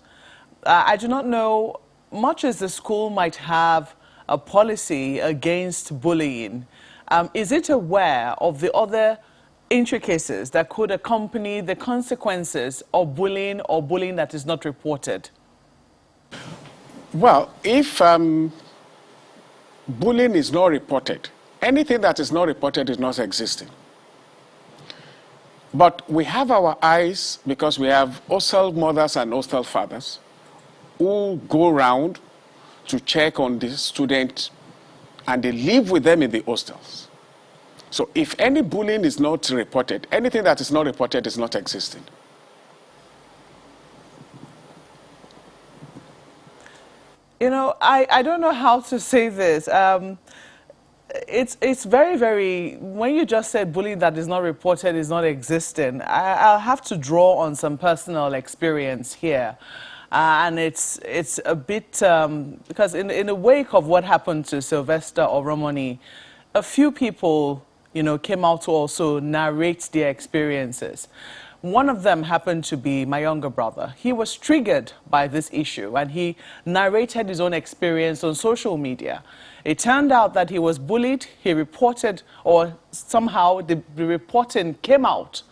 I do not know, much as the school might have a policy against bullying, is it aware of the other intricacies that could accompany the consequences of bullying or bullying that is not reported? Well, if bullying is not reported, anything that is not reported is not existing. But we have our eyes, because we have hostel mothers and hostel fathers who go around to check on the student, and they live with them in the hostels. So if any bullying is not reported, anything that is not reported is not existing. You know, I don't know how to say this. It's very, very, when you just said bullying that is not reported is not existing, I'll have to draw on some personal experience here. And it's a bit, because in the wake of what happened to Sylvester Oromoni, a few people, you know, came out to also narrate their experiences. One of them happened to be my younger brother. He was triggered by this issue, and he narrated his own experience on social media. It turned out that he was bullied. He reported, or somehow the reporting came out.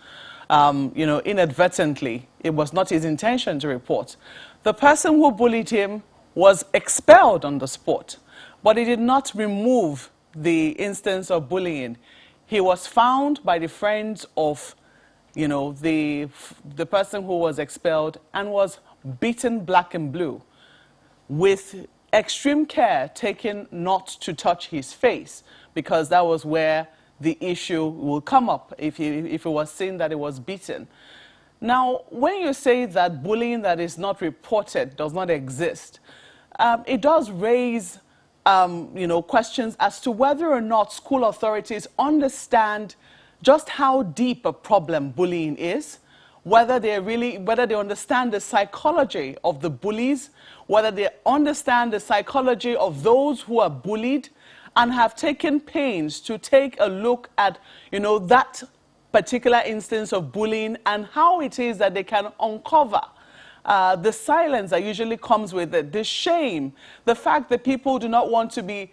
you know, inadvertently. It was not his intention to report. The person who bullied him was expelled on the spot, but he did not remove the instance of bullying. He was found by the friends of, you know, the person who was expelled and was beaten black and blue with extreme care taken not to touch his face, because that was where the issue will come up if it was seen that it was beaten. Now, when you say that bullying that is not reported does not exist, it does raise you know, questions as to whether or not school authorities understand just how deep a problem bullying is, whether they understand the psychology of the bullies, whether they understand the psychology of those who are bullied, and have taken pains to take a look at, you know, that particular instance of bullying and how it is that they can uncover the silence that usually comes with it, the shame, the fact that people do not want to be,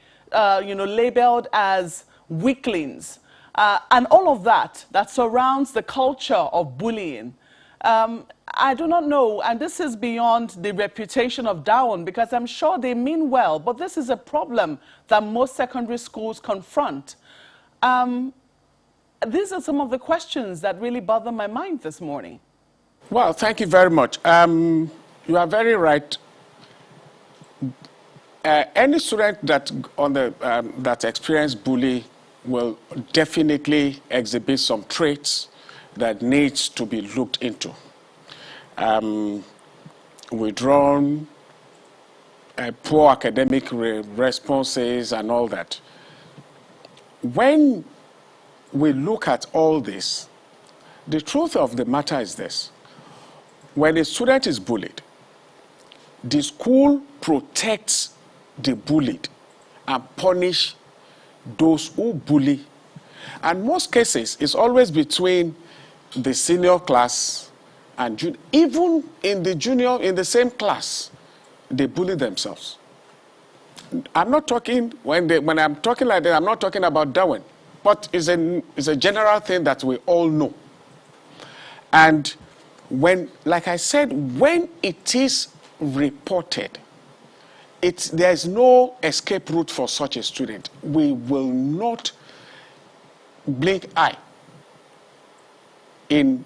you know, labeled as weaklings, and all of that surrounds the culture of bullying. I do not know, and this is beyond the reputation of Darwin, because I'm sure they mean well, but this is a problem that most secondary schools confront. These are some of the questions that really bother my mind this morning. Well, thank you very much. You are very right. Any student that that experience bullying will definitely exhibit some traits that needs to be looked into. Withdrawn, poor academic responses and all that. When we look at all this, the truth of the matter is this. When a student is bullied, the school protects the bullied and punish those who bully. And most cases, it's always between the senior class and junior. Even in the junior, in the same class, they bully themselves. I'm not talking, when I'm talking like that, I'm not talking about Darwin, but it's a general thing that we all know. And when, like I said, when it is reported, there's no escape route for such a student. We will not blink eye in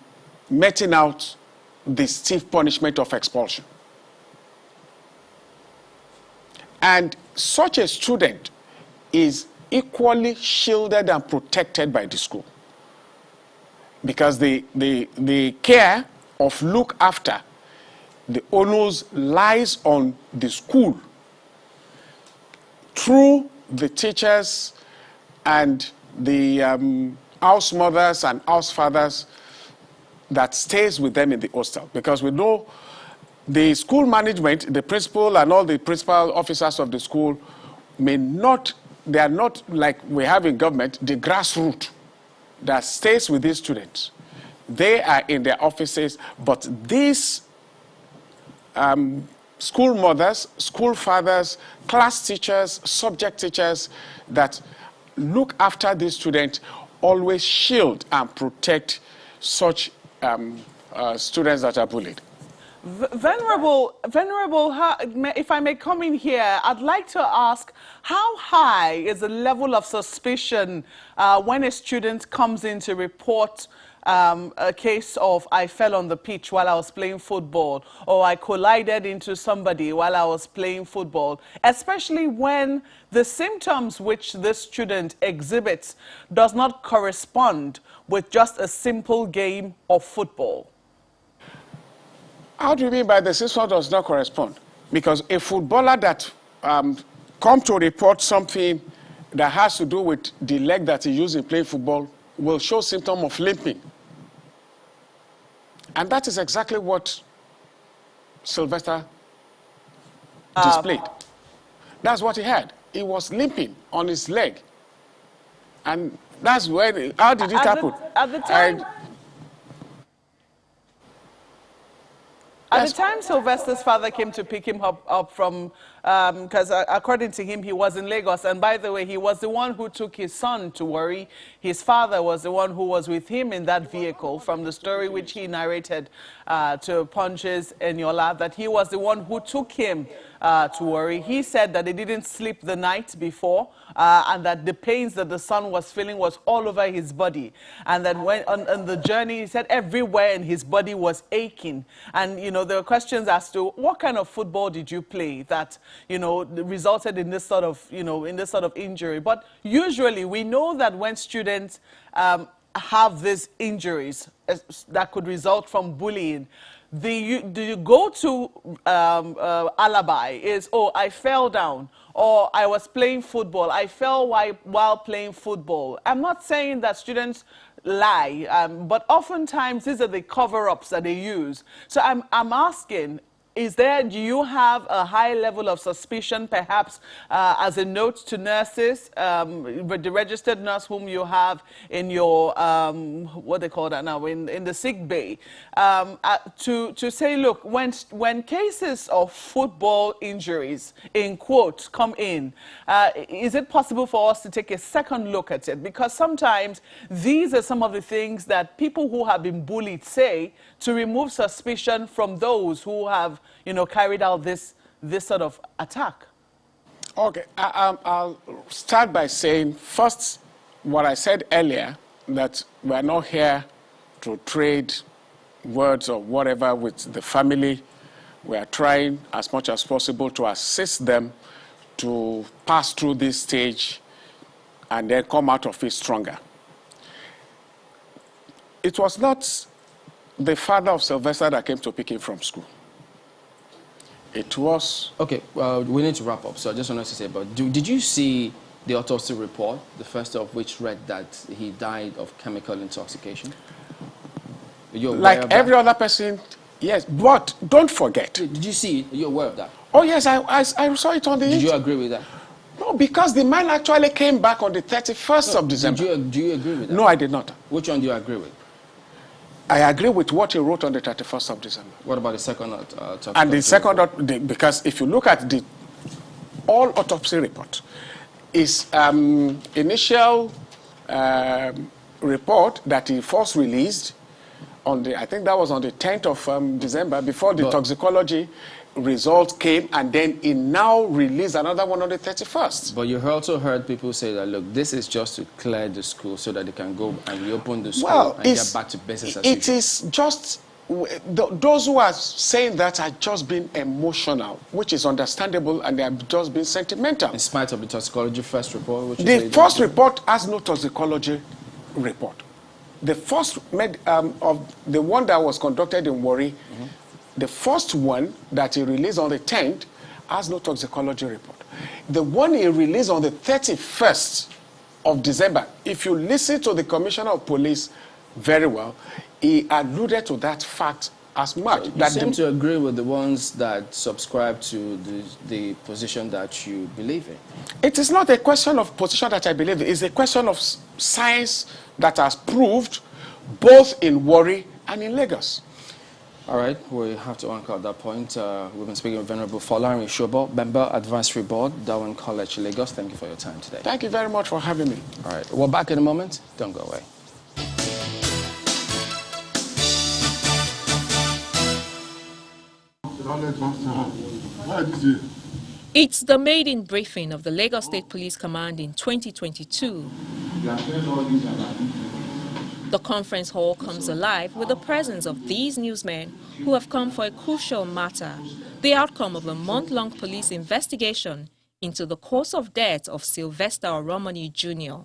meting out the stiff punishment of expulsion. And such a student is equally shielded and protected by the school, because the care of look after the onus lies on the school through the teachers and the house mothers and house fathers that stays with them in the hostel. Because we know the school management, the principal and all the principal officers of the school may not, they are not like we have in government, the grassroots that stays with these students. They are in their offices, but these school mothers, school fathers, class teachers, subject teachers that look after these students always shield and protect such students that are bullied. Venerable, if I may come in here, I'd like to ask, how high is the level of suspicion when a student comes in to report a case of I fell on the pitch while I was playing football, or I collided into somebody while I was playing football, especially when the symptoms which this student exhibits does not correspond with just a simple game of football? How do you mean by the symptom does not correspond? Because a footballer that come to report something that has to do with the leg that he used in playing football will show symptom of limping. And that is exactly what Sylvester displayed. That's what he had. He was limping on his leg. And that's where, how did it happen? At the time Sylvester's father came to pick him up from, because according to him, he was in Lagos. And by the way, he was the one who took his son to Warri. His father was the one who was with him in that vehicle, from the story which he narrated to Punches Eniola, that he was the one who took him to Warri. He said that they didn't sleep the night before, and that the pains that the son was feeling was all over his body. And that when on the journey, he said everywhere in his body was aching. And, you know, there were questions as to what kind of football did you play that, you know, resulted in this sort of, you know, in this sort of injury. But usually we know that when students have these injuries that could result from bullying, the go-to alibi is, oh, I fell down, or I was playing football, I fell while playing football. I'm not saying that students lie, but oftentimes these are the cover-ups that they use. So I'm asking, do you have a high level of suspicion, perhaps as a note to nurses, the registered nurse whom you have in your, what they call that now, in the sick bay, to say, look, when cases of football injuries, in quotes, come in, is it possible for us to take a second look at it? Because sometimes these are some of the things that people who have been bullied say to remove suspicion from those who have, you know, carried out this sort of attack. Okay, I'll start by saying first what I said earlier, that we're not here to trade words or whatever with the family. We are trying as much as possible to assist them to pass through this stage and then come out of it stronger. It was not the father of Sylvester that came to pick him from school. It was... Okay, well, we need to wrap up, so I just wanted to say, but did you see the autopsy report, the first of which read that he died of chemical intoxication? Like every other person, yes, but don't forget. Did you see it? Are you aware of that? Oh, yes, I saw it on the internet. Did you agree with that? No, because the man actually came back on the 31st of December. Do you agree with that? No, I did not. Which one do you agree with? I agree with what he wrote on the 31st of December. What about the second autopsy? And the second, because if you look at the all autopsy report, is initial report that he first released on the, I think that was on the 10th of December, before the toxicology results came, and then he now released another one on the 31st. But you also heard people say that, look, this is just to clear the school so that they can go and reopen the school and get back to business as usual. It is just, those who are saying that are just being emotional, which is understandable, and they are just being sentimental. In spite of the toxicology first report? Which the first report has no toxicology report. The first, of the one that was conducted in Warri, the first one that he released on the 10th has no toxicology report. The one he released on the 31st of December, if you listen to the Commissioner of Police very well, he alluded to that fact as much. So you seem to agree with the ones that subscribe to the position that you believe in. It is not a question of position that I believe in. It's a question of science that has proved both in Warri and in Lagos. All right, we have to anchor at that point. We've been speaking with Venerable Folarin Shobo, Member Advisory Board, Darwin College, Lagos. Thank you for your time today. Thank you very much for having me. All right, we're back in a moment. Don't go away. It's the maiden briefing of the Lagos State Police Command in 2022. The conference hall comes alive with the presence of these newsmen who have come for a crucial matter, the outcome of a month-long police investigation into the cause of death of Sylvester Oromoni Jr.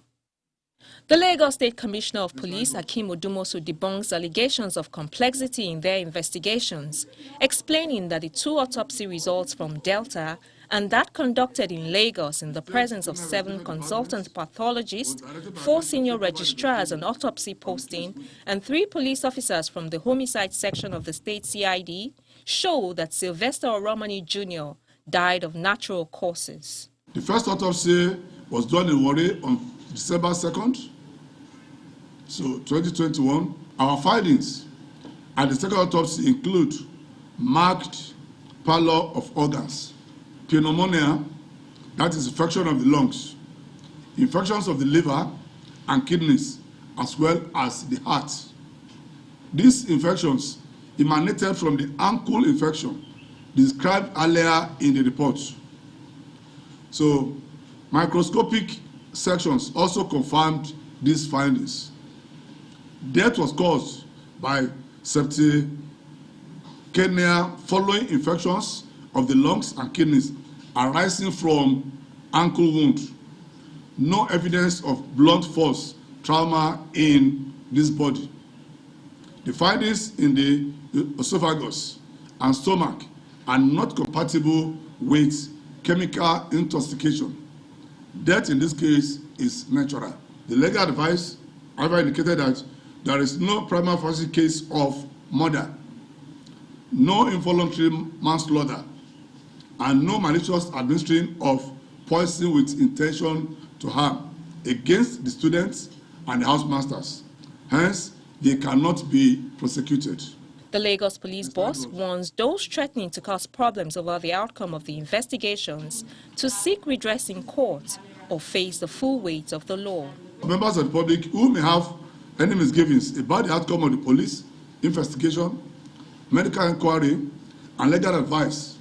The Lagos State Commissioner of Police, Akim Odumosu, debunks allegations of complexity in their investigations, explaining that the two autopsy results from Delta and that conducted in Lagos in the presence of 7 consultant pathologists, 4 senior registrars on autopsy posting, and 3 police officers from the homicide section of the state CID show that Sylvester Oromoni Jr. died of natural causes. The first autopsy was done in Warri on December 2nd, so 2021. Our findings at the second autopsy include marked pallor of organs, pneumonia, that is infection of the lungs, infections of the liver and kidneys, as well as the heart. These infections emanated from the ankle infection described earlier in the report. So, microscopic sections also confirmed these findings. Death was caused by septicemia following infections of the lungs and kidneys arising from ankle wound. No evidence of blunt force trauma in this body. The findings in the esophagus and stomach are not compatible with chemical intoxication. Death in this case is natural. The legal advice, however, indicated that there is no prima facie case of murder, no involuntary manslaughter, and no malicious administering of poison with intention to harm against the students and the housemasters. Hence, they cannot be prosecuted. The Lagos police boss warns those threatening to cause problems over the outcome of the investigations to seek redress in court or face the full weight of the law. Members of the public who may have any misgivings about the outcome of the police investigation, medical inquiry, and legal advice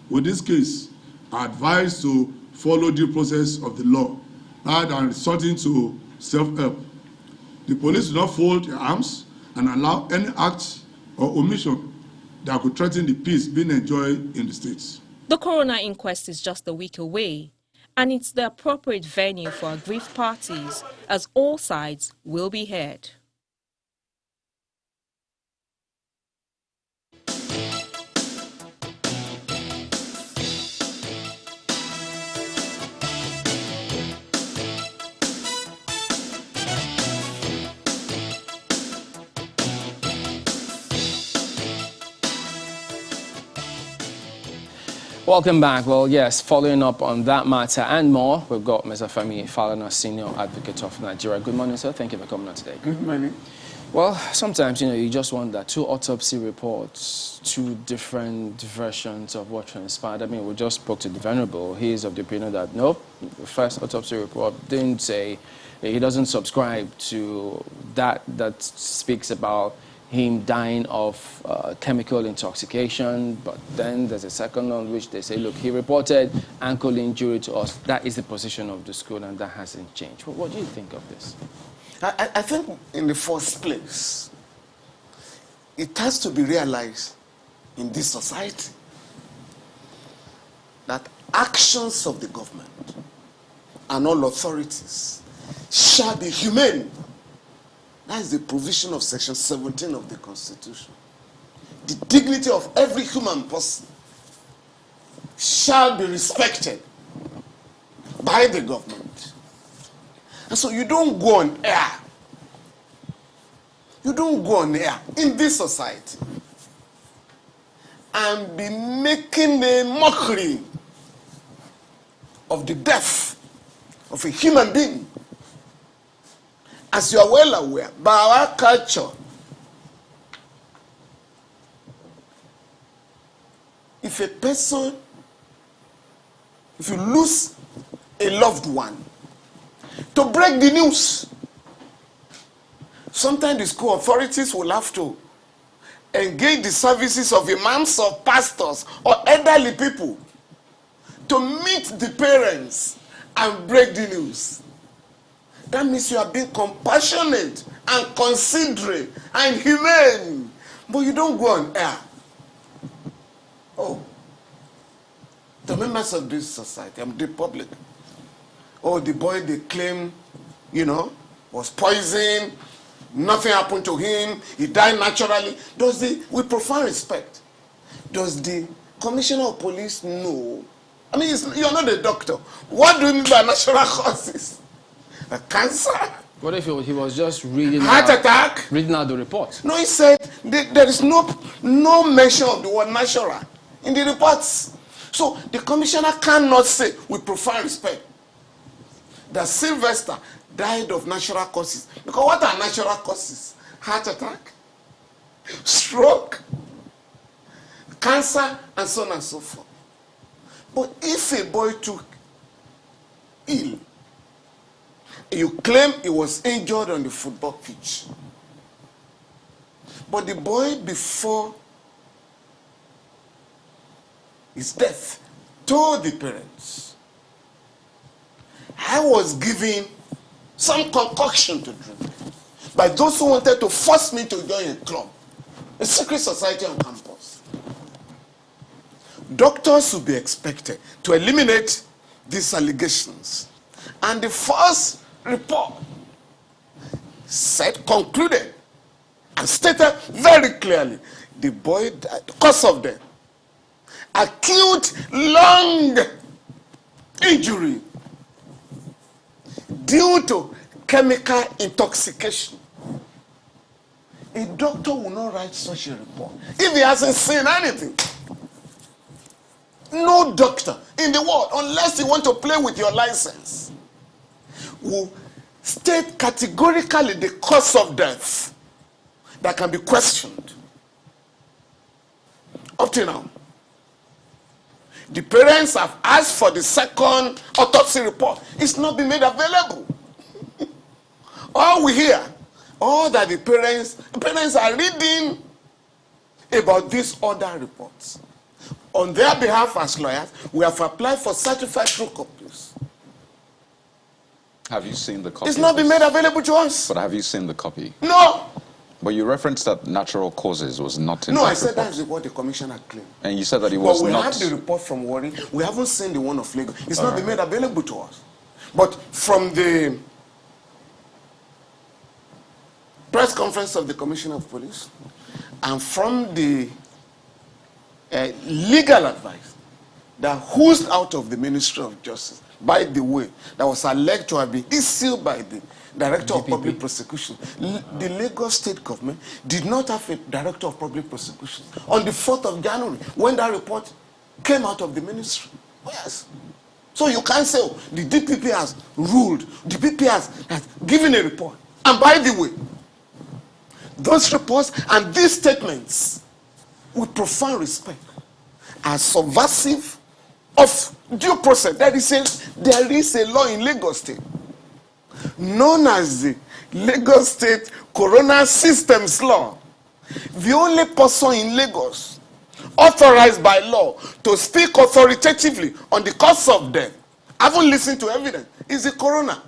with this case are advised to follow due process of the law rather than resorting to self-help. The police do not fold their arms and allow any act or omission that could threaten the peace being enjoyed in the states. The coroner inquest is just a week away, and it's the appropriate venue for aggrieved parties, as all sides will be heard. Welcome back. Well, yes, following up on that matter and more, we've got Mr. Femi Falana, Senior Advocate of Nigeria. Good morning, sir. Thank you for coming on today. Good morning. Well, sometimes, you just wonder, two autopsy reports, two different versions of what transpired. I mean, we just spoke to the Venerable. He is of the opinion that, nope, the first autopsy report didn't say, he doesn't subscribe to that speaks about him dying of chemical intoxication, but then there's a second on which they say, look, he reported ankle injury to us. That is the position of the school, and that hasn't changed. What do you think of this? I think in the first place, it has to be realized in this society that actions of the government and all authorities shall be humane. That is the provision of Section 17 of the Constitution. The dignity of every human person shall be respected by the government. And so you don't go on air. You don't go on air in this society and be making a mockery of the death of a human being. As you are well aware, by our culture, if you lose a loved one, to break the news, sometimes the school authorities will have to engage the services of imams or pastors or elderly people to meet the parents and break the news. That means you are being compassionate and considerate and humane. But you don't go on air. Oh, the members of this society, the public. Oh, the boy they claim, was poisoned. Nothing happened to him. He died naturally. With profound respect, does the commissioner of police know? I mean, you're not a doctor. What do you mean by natural causes? A cancer? What if he was just reading heart attack? Reading out the report? No, he said there is no mention of the word natural in the reports. So the commissioner cannot say with profound respect that Sylvester died of natural causes. Because what are natural causes? Heart attack, stroke, cancer, and so on and so forth. But if a boy took ill, you claim he was injured on the football pitch. But the boy, before his death, told the parents, I was given some concoction to drink by those who wanted to force me to join a club, a secret society on campus. Doctors will be expected to eliminate these allegations. And the first report concluded and stated very clearly the boy died because of the acute lung injury due to chemical intoxication. A doctor will not write such a report if he hasn't seen anything. No doctor in the world, unless you want to play with your license, will state categorically the cause of death that can be questioned. Up to now, the parents have asked for the second autopsy report. It's not been made available. All we hear, all that the parents are reading about these other reports. On their behalf as lawyers, we have applied for certified true copies. Have you seen the copy? It's not been made available to us. But have you seen the copy? No. But you referenced that natural causes was not in No, that I said report. that's what the commissioner claimed. And you said that it was but we not... have the report from Warren. We haven't seen the one of Lagos. It's not been made available to us. But from the press conference of the Commissioner of Police and from the legal advice that oozed out of the Ministry of Justice, by the way, that was alleged to have been issued by the Director of Public Prosecution. The Lagos State Government did not have a Director of Public Prosecution on the 4th of January when that report came out of the ministry. Yes. So you can't say, oh, the DPP has ruled, the DPP has given a report. And by the way, those reports and these statements, with profound respect, are subversive of due process. There is a law in Lagos State known as the Lagos State Corona Systems Law. The only person in Lagos authorized by law to speak authoritatively on the cause of death, haven't listened to evidence, is the coroner.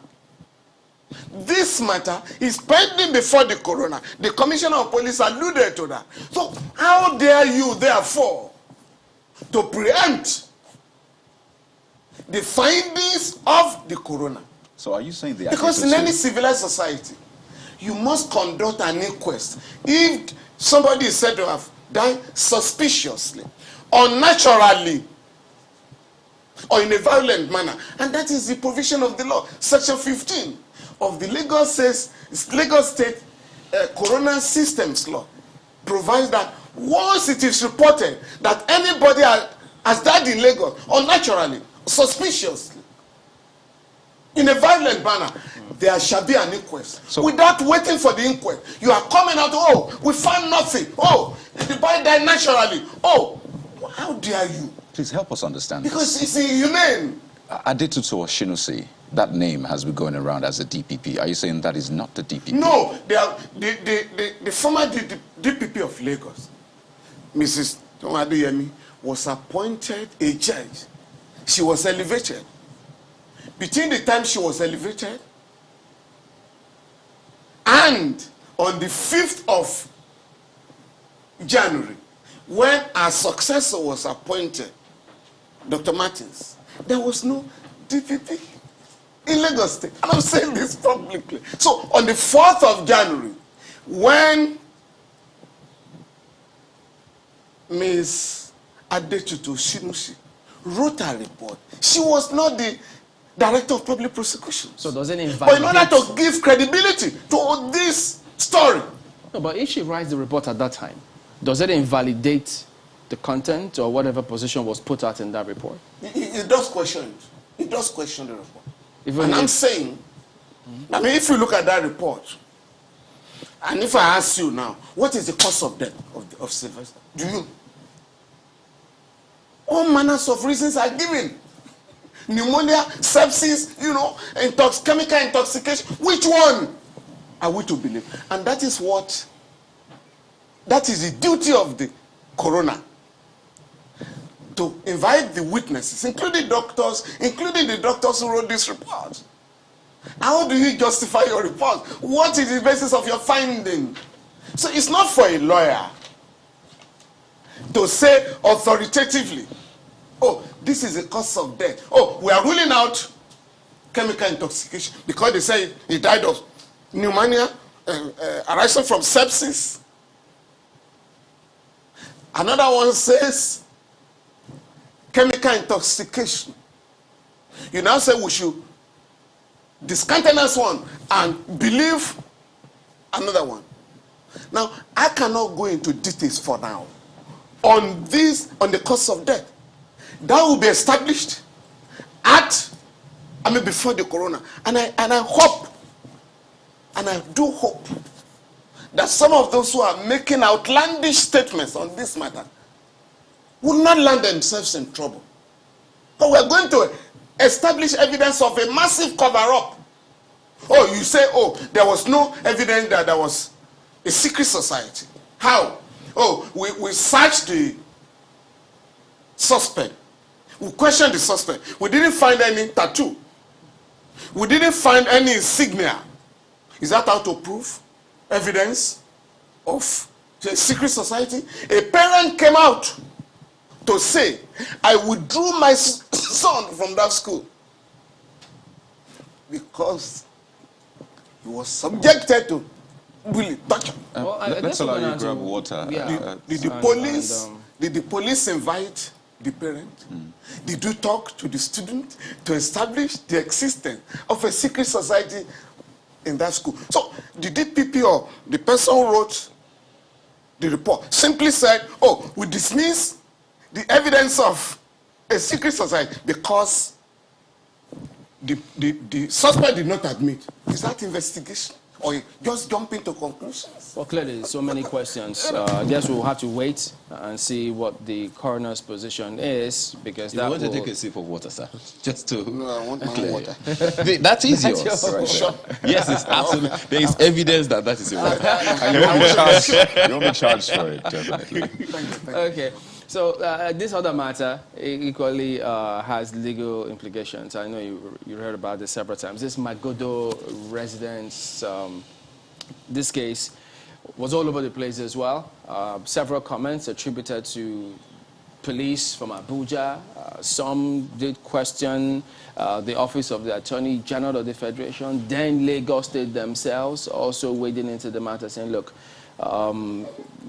This matter is pending before the coroner. The Commissioner of Police alluded to that. So how dare you, therefore, to preempt the findings of the coroner? So are you saying the... Because in any civilized society, you must conduct an inquest. If somebody is said to have died suspiciously, unnaturally, or in a violent manner, and that is the provision of the law. Section 15 of the Lagos State Corona Systems Law provides that once it is reported that anybody has died in Lagos unnaturally, suspiciously, in a violent manner, there shall be an inquest. So, without waiting for the inquest, you are coming out, oh, we found nothing. Oh, the boy died naturally. Oh, how dare you? Please help us understand because it's inhumane. Adetutu Oshinusi, that name has been going around as a DPP. Are you saying that is not the DPP? No, the former DPP of Lagos, Mrs. Tomaduyemi, was appointed a judge. She was elevated. Between the time she was elevated and on the 5th of January, when our successor was appointed, Dr. Martins, there was no DPP in Lagos State. And I'm saying this publicly. So on the 4th of January, when Ms. Adetutu Oshinusi wrote her report, she was not the Director of Public Prosecution. So does it invalidate... But in order to give credibility to this story... No, but if she writes the report at that time, does it invalidate the content or whatever position was put out in that report? It does question it. It does question the report. And I'm saying, I mean, if you look at that report, and if I ask you now, what is the cause of death of Sylvester? Do you? All manners of reasons are given. Pneumonia, sepsis, chemical intoxication. Which one are we to believe? And that is the duty of the coroner. To invite the witnesses, including the doctors who wrote this report. How do you justify your report? What is the basis of your finding? So it's not for a lawyer to say authoritatively, oh, this is the cause of death. Oh, we are ruling out chemical intoxication because they say he died of pneumonia arising from sepsis. Another one says chemical intoxication. You now say we should discountenance one and believe another one. Now, I cannot go into details for now on the cause of death. That will be established before the coroner. And I hope, and I do hope, that some of those who are making outlandish statements on this matter will not land themselves in trouble. But we're going to establish evidence of a massive cover-up. Oh, you say, oh, there was no evidence that there was a secret society. How? Oh, we searched the suspect. We questioned the suspect. We didn't find any tattoo. We didn't find any insignia. Is that how to prove evidence of a secret society? A parent came out to say, I withdrew my son from that school because he was subjected to bullying, torture. Let's allow you to grab water. Yeah. Did the police invite the parent? Did you talk to the student to establish the existence of a secret society in that school? So the DPP or the person who wrote the report simply said, oh, we dismiss the evidence of a secret society because the suspect did not admit. Is that investigation? Or just jumping to conclusions? Well, clearly, so many questions. I guess we'll have to wait and see what the coroner's position is, because you want to take a sip of water, sir? Just to... No, I want my water. That is yours. Right, sure. Yes, it's absolutely... There is evidence that is yours. And you won't be charged for it, definitely. Okay. So this other matter equally has legal implications. I know you heard about this several times. This Magodo residence, this case was all over the place as well. Several comments attributed to police from Abuja. Some did question the office of the Attorney General of the Federation. Then Lagos State themselves also wading into the matter, saying, look,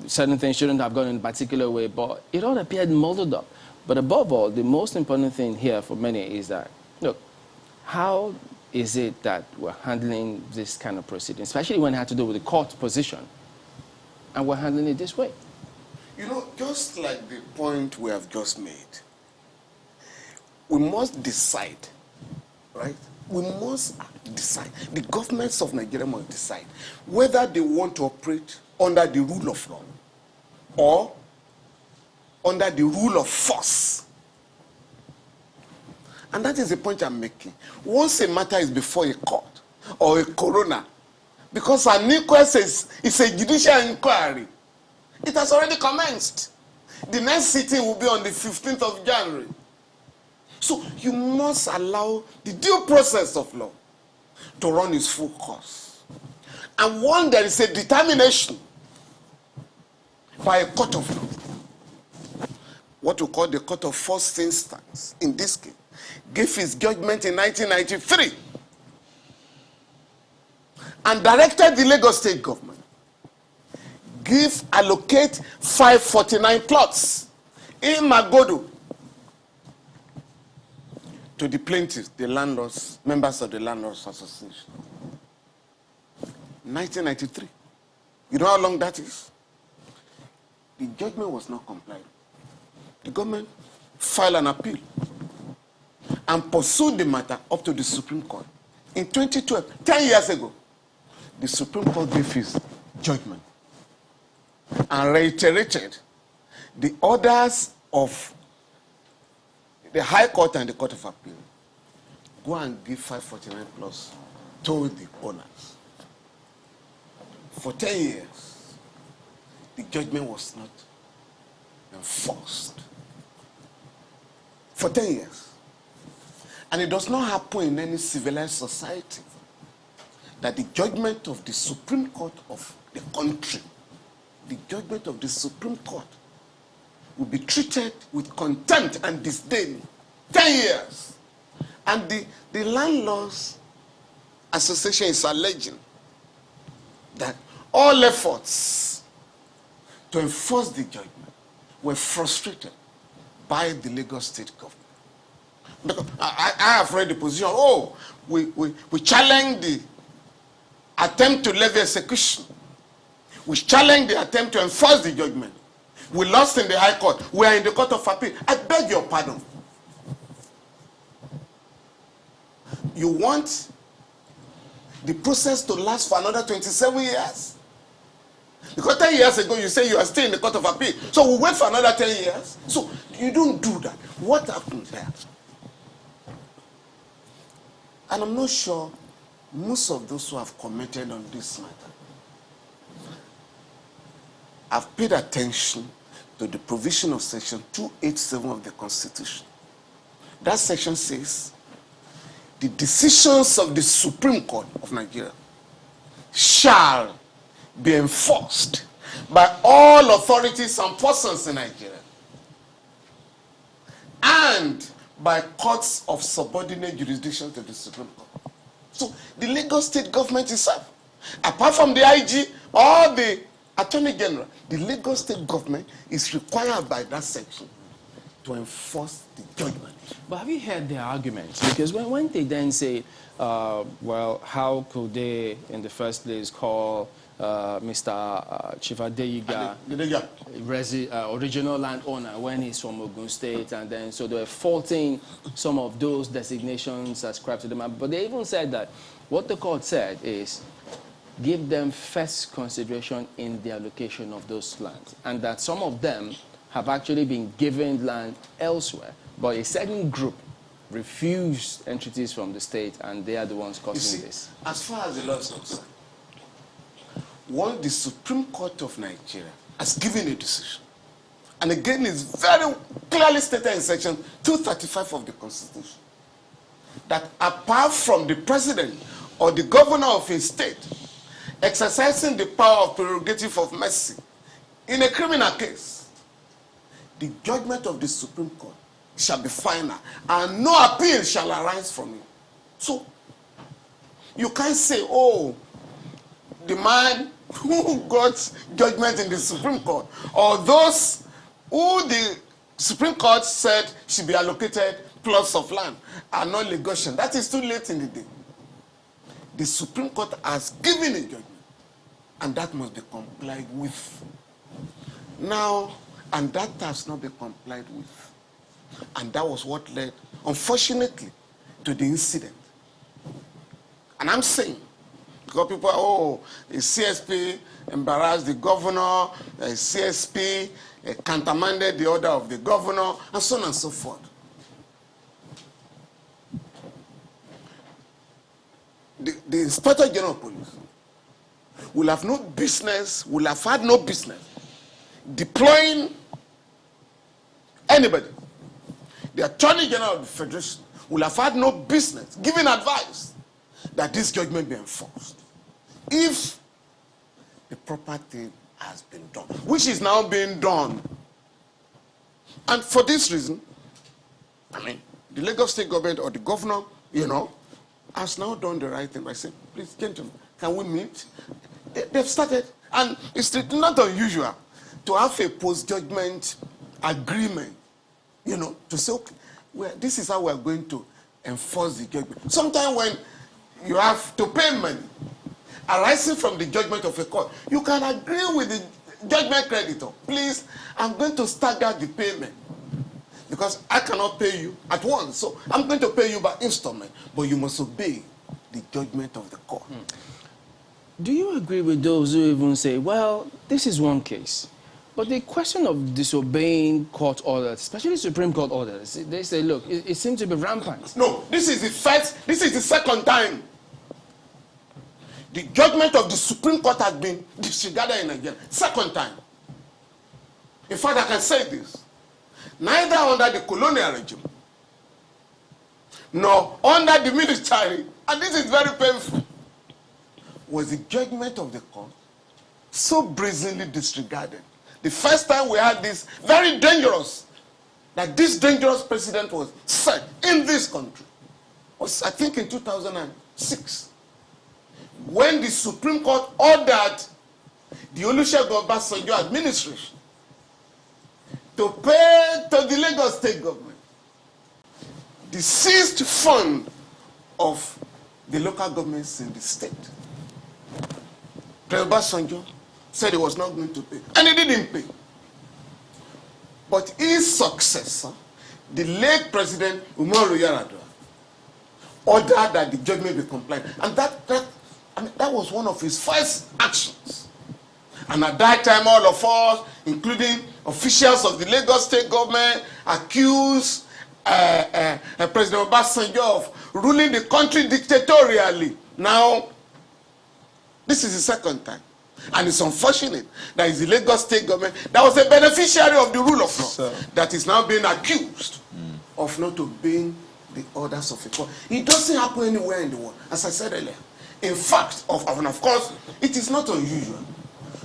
certain things shouldn't have gone in a particular way, but it all appeared muddled up. But above all, the most important thing here for many is that, look, how is it that we're handling this kind of proceeding, especially when it had to do with the court position, and we're handling it this way? You know, just like the point we have just made, we must decide, right? We must decide, the governments of Nigeria must decide whether they want to operate under the rule of law or under the rule of force. And that is the point I'm making. Once a matter is before a court or a coroner, because an inquest is a judicial inquiry, it has already commenced. The next sitting will be on the 15th of January. So you must allow the due process of law to run its full course. And one, there is a determination by a court of law, what we call the court of first instance, in this case, gave its judgment in 1993 and directed the Lagos State government allocate 549 plots in Magodo to the plaintiffs, the landlords, members of the Landlords Association. 1993. You know how long that is? The judgment was not complied. The government filed an appeal and pursued the matter up to the Supreme Court. In 2012, 10 years ago, the Supreme Court gave its judgment and reiterated the orders of the High Court and the Court of Appeal go and give 549 plus to the owners. For 10 years, the judgment was not enforced. For 10 years. And it does not happen in any civilized society that the judgment of the Supreme Court of the country, the judgment of the Supreme Court, will be treated with contempt and disdain. 10 years. And the Landlords Association is alleging that all efforts to enforce the judgment were frustrated by the Lagos State government. Because I have read the position, we challenge the attempt to levy execution. We challenge the attempt to enforce the judgment. We lost in the High Court. We are in the Court of Appeal. I beg your pardon. You want the process to last for another 27 years? Because 10 years ago you say you are still in the Court of Appeal. So we wait for another 10 years? So you don't do that. What happened there? And I'm not sure most of those who have commented on this matter have paid attention to the provision of Section 287 of the Constitution. That section says, the decisions of the Supreme Court of Nigeria shall be enforced by all authorities and persons in Nigeria and by courts of subordinate jurisdiction to the Supreme Court. So the Lagos State government itself, apart from the IG or the Attorney General, the Lagos State government is required by that section to enforce the judgment. But have you heard their arguments? Because when they then say, well, how could they in the first place call Mr. Chief Adeyiga original landowner when he's from Ogun State, and then so they were faulting some of those designations ascribed to them. But they even said that what the court said is give them first consideration in the allocation of those lands, and that some of them have actually been given land elsewhere, but a certain group refused entities from the state, and they are the ones causing this. As far as the law is concerned, once the Supreme Court of Nigeria has given a decision, and again it's very clearly stated in Section 235 of the Constitution, that apart from the president or the governor of a state exercising the power of prerogative of mercy in a criminal case, the judgment of the Supreme Court shall be final, and no appeal shall arise from it. So, you can't say, oh, the man who got judgment in the Supreme Court, or those who the Supreme Court said should be allocated plots of land are not Lagosian. That is too late in the day. The Supreme Court has given a judgment, and that must be complied with. Now, and that has not been complied with. And that was what led, unfortunately, to the incident. And I'm saying, because people are, the CSP embarrassed the governor, the CSP countermanded the order of the governor, and so on and so forth. The Inspector General of Police will have no business, will have had no business deploying anybody. The Attorney General of the Federation will have had no business giving advice that this judgment be enforced if the proper thing has been done, which is now being done. And for this reason, I mean, the Lagos State government or the governor, has now done the right thing by saying, please, gentlemen, can we meet? They've started, and it's not unusual to have a post-judgment agreement, to say, okay, this is how we're going to enforce the judgment. Sometimes when you have to pay money arising from the judgment of a court, you can agree with the judgment creditor. Please, I'm going to stagger the payment because I cannot pay you at once. So I'm going to pay you by installment, but you must obey the judgment of the court. Do you agree with those who even say, well, this is one case, But the question of disobeying court orders, especially Supreme Court orders, they say, look, it seems to be rampant. No, this is the second time. The judgment of the Supreme Court has been disregarded in Nigeria. Second time. In fact, I can say this. Neither under the colonial regime, nor under the military, and this is very painful, was the judgment of the court so brazenly disregarded. The first time we had this very dangerous, that this dangerous precedent was set in this country, was I think in 2006, when the Supreme Court ordered the Olusegun Obasanjo administration to pay to the Lagos State government the seized fund of the local governments in the state. President Obasanjo said he was not going to pay, and he didn't pay. But his successor, the late President Umaru Yar'Adua, ordered that the judgment be complied, and that was one of his first actions. And at that time, all of us, including officials of the Lagos State government, accused President Obasanjo of ruling the country dictatorially. Now, this is the second time. And it's unfortunate that it's the Lagos State government that was a beneficiary of the rule of law that is now being accused of not obeying the orders of a court. It doesn't happen anywhere in the world, as I said earlier. In fact, and of course, it is not unusual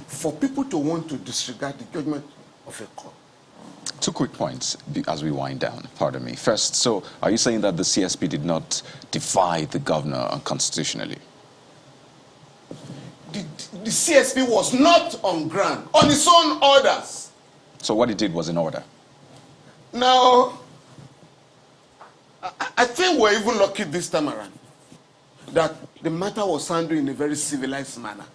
for people to want to disregard the judgment of a court. 2 quick points as we wind down, pardon me. First, so are you saying that the CSP did not defy the governor unconstitutionally? The CSP was not on ground, on its own orders. So what he did was in order? Now, I think we're even lucky this time around that the matter was handled in a very civilized manner.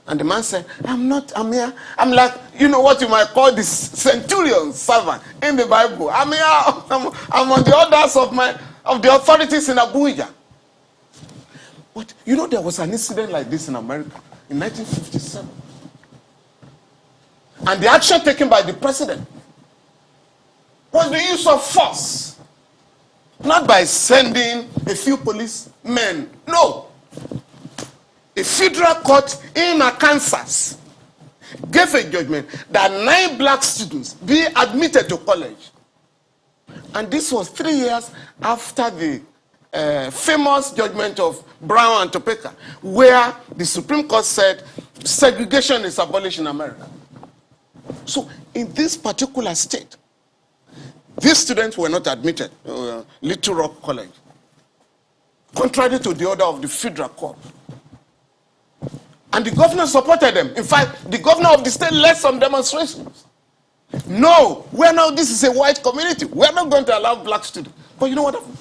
And the man said, I'm here. I'm like, you know what you might call the centurion servant in the Bible. I'm here. I'm on the orders of the authorities in Abuja. But you know, there was an incident like this in America in 1957. And the action taken by the president was the use of force. Not by sending a few policemen. No. A federal court in Arkansas gave a judgment that 9 black students be admitted to college. And this was 3 years after the famous judgment of Brown and Topeka, where the Supreme Court said segregation is abolished in America. So in this particular state, these students were not admitted to Little Rock College, contrary to the order of the federal court. And the governor supported them. In fact, the governor of the state led some demonstrations. No, this is a white community. We're not going to allow black students. But you know what happened?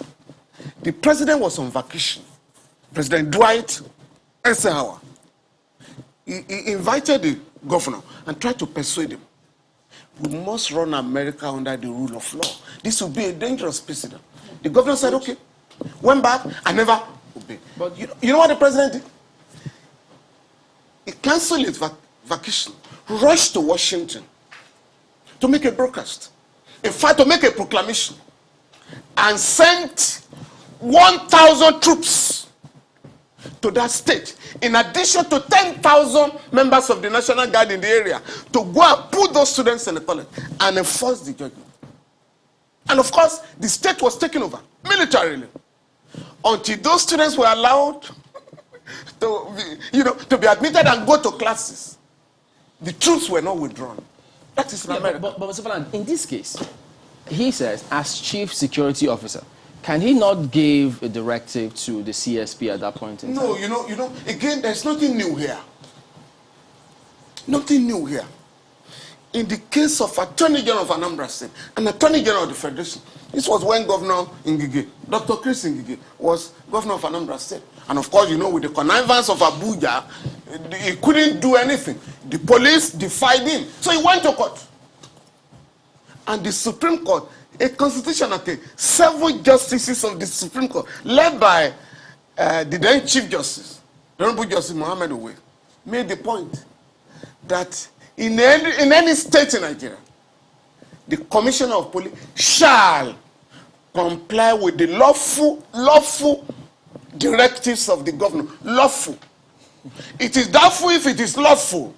The president was on vacation. President Dwight Eisenhower. He invited the governor and tried to persuade him. We must run America under the rule of law. This will be a dangerous precedent. The governor said, okay. Went back and never obeyed. But you know what the president did? He canceled his vacation, rushed to Washington to make a broadcast. In fact, to make a proclamation. And sent 1,000 troops to that state, in addition to 10,000 members of the National Guard in the area, to go and put those students in the college and enforce the judgment. And of course, the state was taken over militarily until those students were allowed to be admitted and go to classes. The troops were not withdrawn. That is America. But Mr. Falan, in this case, he says, as chief security officer, can he not give a directive to the CSP at that point in time? No, again, there's nothing new here. Nothing new here. In the case of Attorney General of Anambra State and Attorney General of the Federation, this was when Governor Ngige, Dr. Chris Ngige, was Governor of Anambra State. And of course, with the connivance of Abuja, he couldn't do anything. The police defied him. So he went to court. And the Supreme Court, a constitutional thing, 7 justices of the Supreme Court, led by the then Chief Justice, the Honorable Justice Mohammed Owe, made the point that in any state in Nigeria, the commissioner of police shall comply with the lawful directives of the governor. Lawful. It is doubtful if it is lawful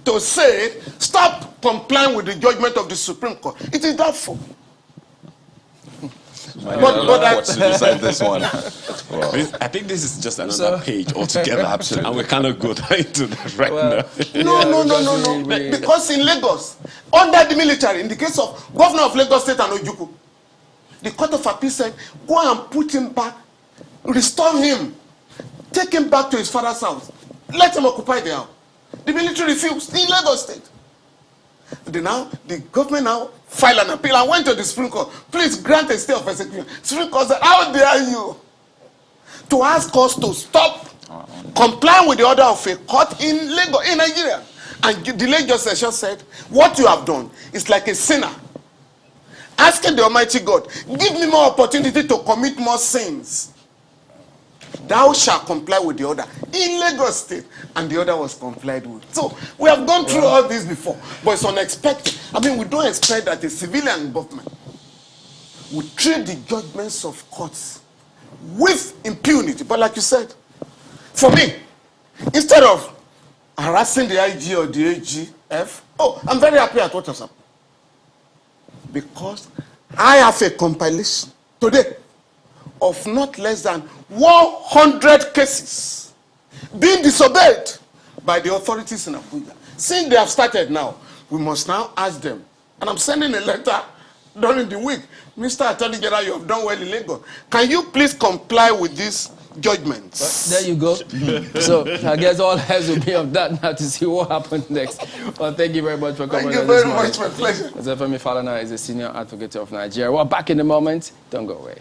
to say, stop complying with the judgment of the Supreme Court. It is doubtful. But what's to decide this one? Well, I think this is just another page altogether. Absolutely. And we cannot go into that right now. No. Because in Lagos, under the military, in the case of governor of Lagos State and Ojukwu, the Court of Appeal said, go and put him back, restore him, take him back to his father's house, let him occupy the house. The military refused in Lagos State. The government now filed an appeal and went to the Supreme Court. Please grant a stay of execution. Supreme Court said, how dare you to ask us to stop complying with the order of a court in Lagos, in Nigeria. And the late Justice just said, what you have done is like a sinner asking the Almighty God, give me more opportunity to commit more sins. Thou shalt comply with the order in Lagos State, and the order was complied with. So we have gone through all this before, but it's unexpected. I mean, we don't expect that a civilian government would treat the judgments of courts with impunity. But like you said, for me, instead of harassing the IG or the AGF, I'm very happy at what has happened. Because I have a compilation today of not less than 100 cases being disobeyed by the authorities in Abuja. Since they have started now, we must now ask them. And I'm sending a letter during the week. Mr. Attorney General, you have done well in Lagos. Can you please comply with these judgments? There you go. So I guess all hands will be on that now to see what happens next. Well, thank you very much for coming. Thank you very much. My pleasure. Femi Falana is a senior advocate of Nigeria. Well, back in a moment. Don't go away.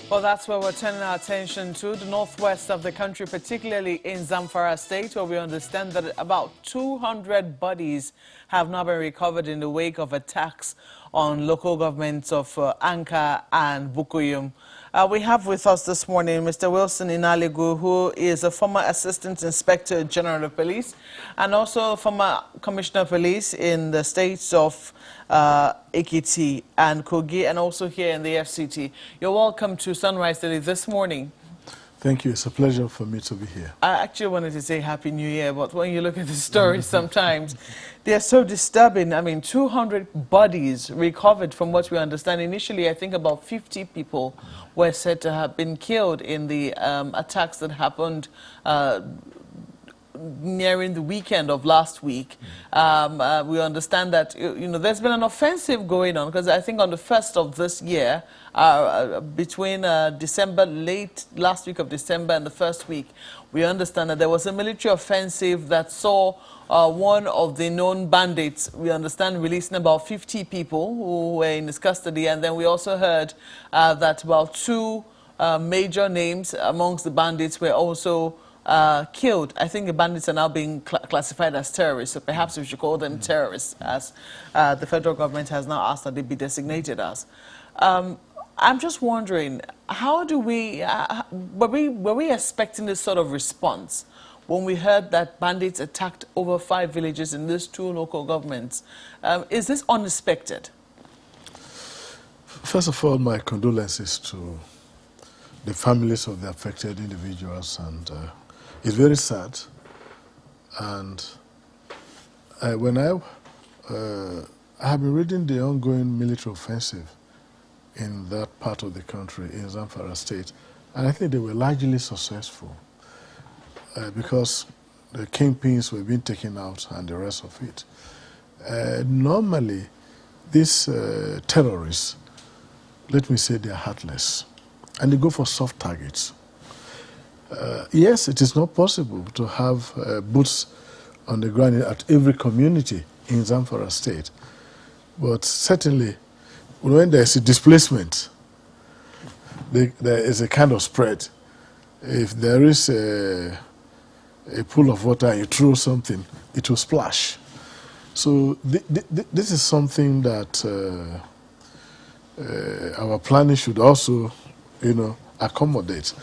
Well, that's where we're turning our attention to, the northwest of the country, particularly in Zamfara State, where we understand that about 200 bodies have now been recovered in the wake of attacks on local governments of Anka and Bukuyum. We have with us this morning Mr. Wilson Inaligu, who is a former Assistant Inspector General of Police and also former Commissioner of Police in the states of Ekiti and Kogi, and also here in the FCT. You're welcome to Sunrise Daily this morning. Thank you. It's a pleasure for me to be here. I actually wanted to say Happy New Year, but when you look at the stories sometimes, they're so disturbing. I mean, 200 bodies recovered from what we understand. Initially, I think about 50 people were said to have been killed in the attacks that happened nearing the weekend of last week. We understand that, there's been an offensive going on, because I think on the 1st of this year, between late last week of December and the first week, we understand that there was a military offensive that saw one of the known bandits, we understand, releasing about 50 people who were in his custody. And then we also heard that about 2 major names amongst the bandits were also killed. I think the bandits are now being classified as terrorists, so perhaps we should call them terrorists, as the federal government has now asked that they be designated as. I'm just wondering, how do we, were we expecting this sort of response when we heard that bandits attacked over 5 villages in these 2 local governments? Is this unexpected? First of all, my condolences to the families of the affected individuals, and it's very sad. And when I have been reading the ongoing military offensive in that part of the country, in Zamfara State, and I think they were largely successful because the kingpins were being taken out and the rest of it. Normally, these terrorists, let me say, they're heartless, and they go for soft targets. Yes, it is not possible to have boots on the ground at every community in Zamfara State, but certainly when there is a displacement, there is a kind of spread. If there is a a pool of water and you throw something, it will splash. So this is something that our planning should also, accommodate.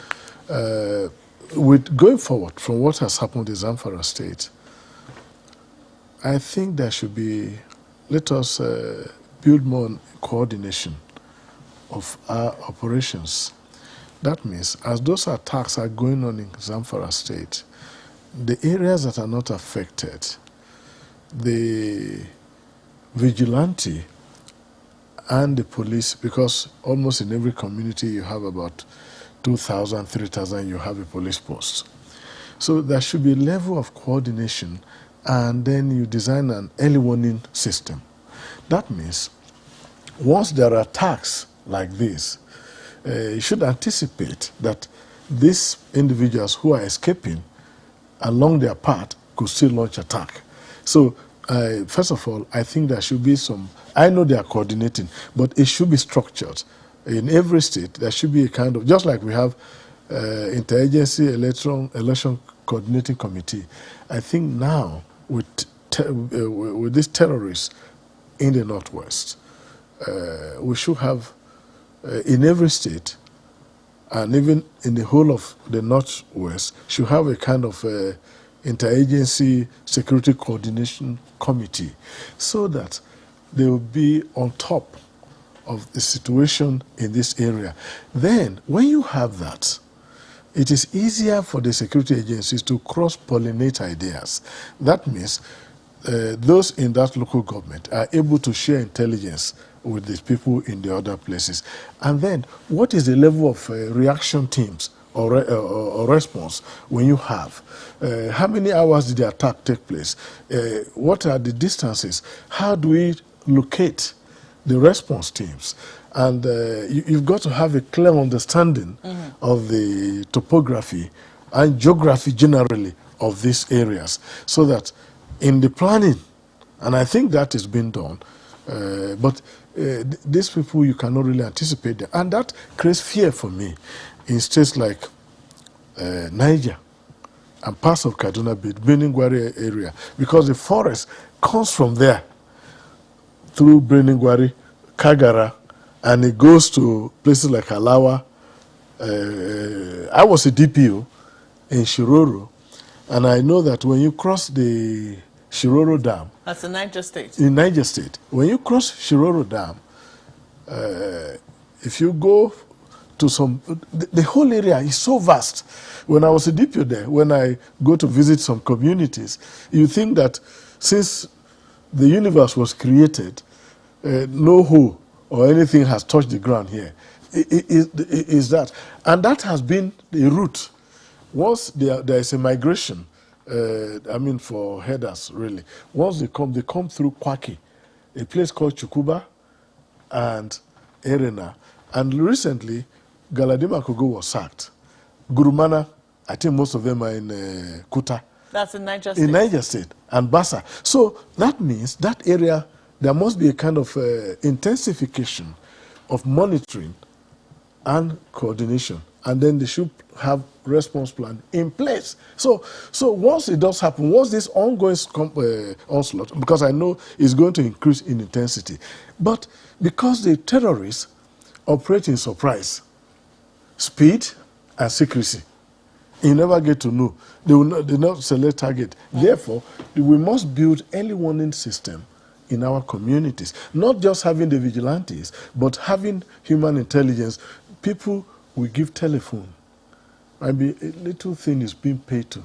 With going forward from what has happened in Zamfara State, I think there should be, let us build more coordination of our operations. That means as those attacks are going on in Zamfara State, the areas that are not affected, the vigilante and the police, because almost in every community you have about 2,000, 3,000, you have a police post. So there should be a level of coordination, and then you design an early warning system. That means once there are attacks like this, you should anticipate that these individuals who are escaping along their path could still launch attack. So first of all, I think there should be some, I know they are coordinating, but it should be structured. In every state, there should be a kind of, just like we have interagency election coordinating committee. I think now with these terrorists in the Northwest, we should have in every state, and even in the whole of the Northwest, should have a kind of interagency security coordination committee, so that they will be on top of the situation in this area. Then, when you have that, it is easier for the security agencies to cross-pollinate ideas. That means those in that local government are able to share intelligence with the people in the other places. And then, what is the level of reaction teams or response when you have? How many hours did the attack take place? What are the distances? How do we locate the response teams? And you've got to have a clear understanding of the topography and geography generally of these areas, so that in the planning, and I think that is being done, but these people, you cannot really anticipate them. And that creates fear for me in states like Niger and parts of Kaduna, Beningwari area, because the forest comes from there through Beningwari, Kagara, and it goes to places like Alawa. I was a DPO in Shiroro, and I know that when you cross the Shiroro Dam, that's in Niger State. In Niger State, when you cross Shiroro Dam, if you go to the whole area is so vast. When I was a DPO there, when I go to visit some communities, you think that since the universe was created, no hole or anything has touched the ground here. Is that, and that has been the route. Once there is a migration, for herders really. Once they come through Kwaki, a place called Chukuba and Erena. And recently, Galadima Kogo was sacked. Gurumana, I think most of them are in Kuta. That's in Niger State. In Niger State and Bassa. So that means that area, there must be a kind of intensification of monitoring and coordination. And then they should have response plan in place. So once it does happen, once this ongoing onslaught, because I know it's going to increase in intensity, but because the terrorists operate in surprise, speed, and secrecy, you never get to know. They will not select target. Therefore, we must build early warning system in our communities. Not just having the vigilantes, but having human intelligence. People will give telephone. Maybe a little thing is being paid to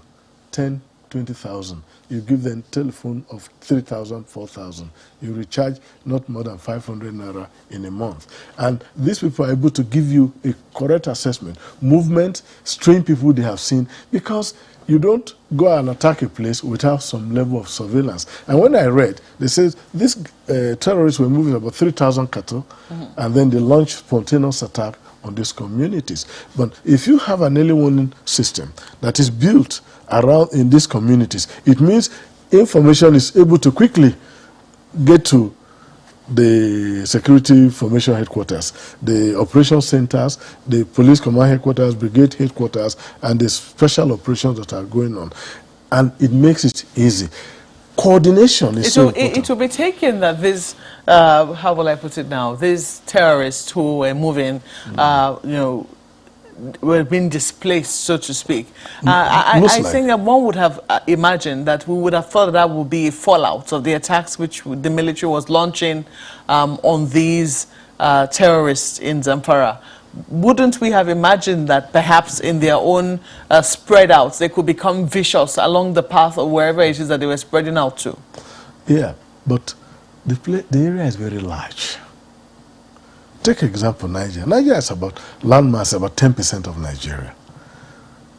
10, 20,000. You give them telephone of 3,000, 4,000. You recharge not more than 500 naira in a month. And these people are able to give you a correct assessment, movement, strange people they have seen, because you don't go and attack a place without some level of surveillance. And when I read, they said these terrorists were moving about 3,000 cattle, and then they launched spontaneous attack on these communities. But if you have an early warning system that is built around in these communities, it means information is able to quickly get to the security information headquarters, the operation centers, the police command headquarters, brigade headquarters, and the special operations that are going on. and it makes it easy. Coordination is so important. It will be taken that this, how will I put it now, these terrorists who were moving, you know, were being displaced, so to speak. I think that one would have imagined that we would have thought that would be a fallout of the attacks which the military was launching on these terrorists in Zamfara. Wouldn't we have imagined that perhaps in their own spread outs, they could become vicious along the path or wherever it is that they were spreading out to? Yeah, but the area is very large. Take example, Nigeria. Nigeria is about, landmass about 10% of Nigeria.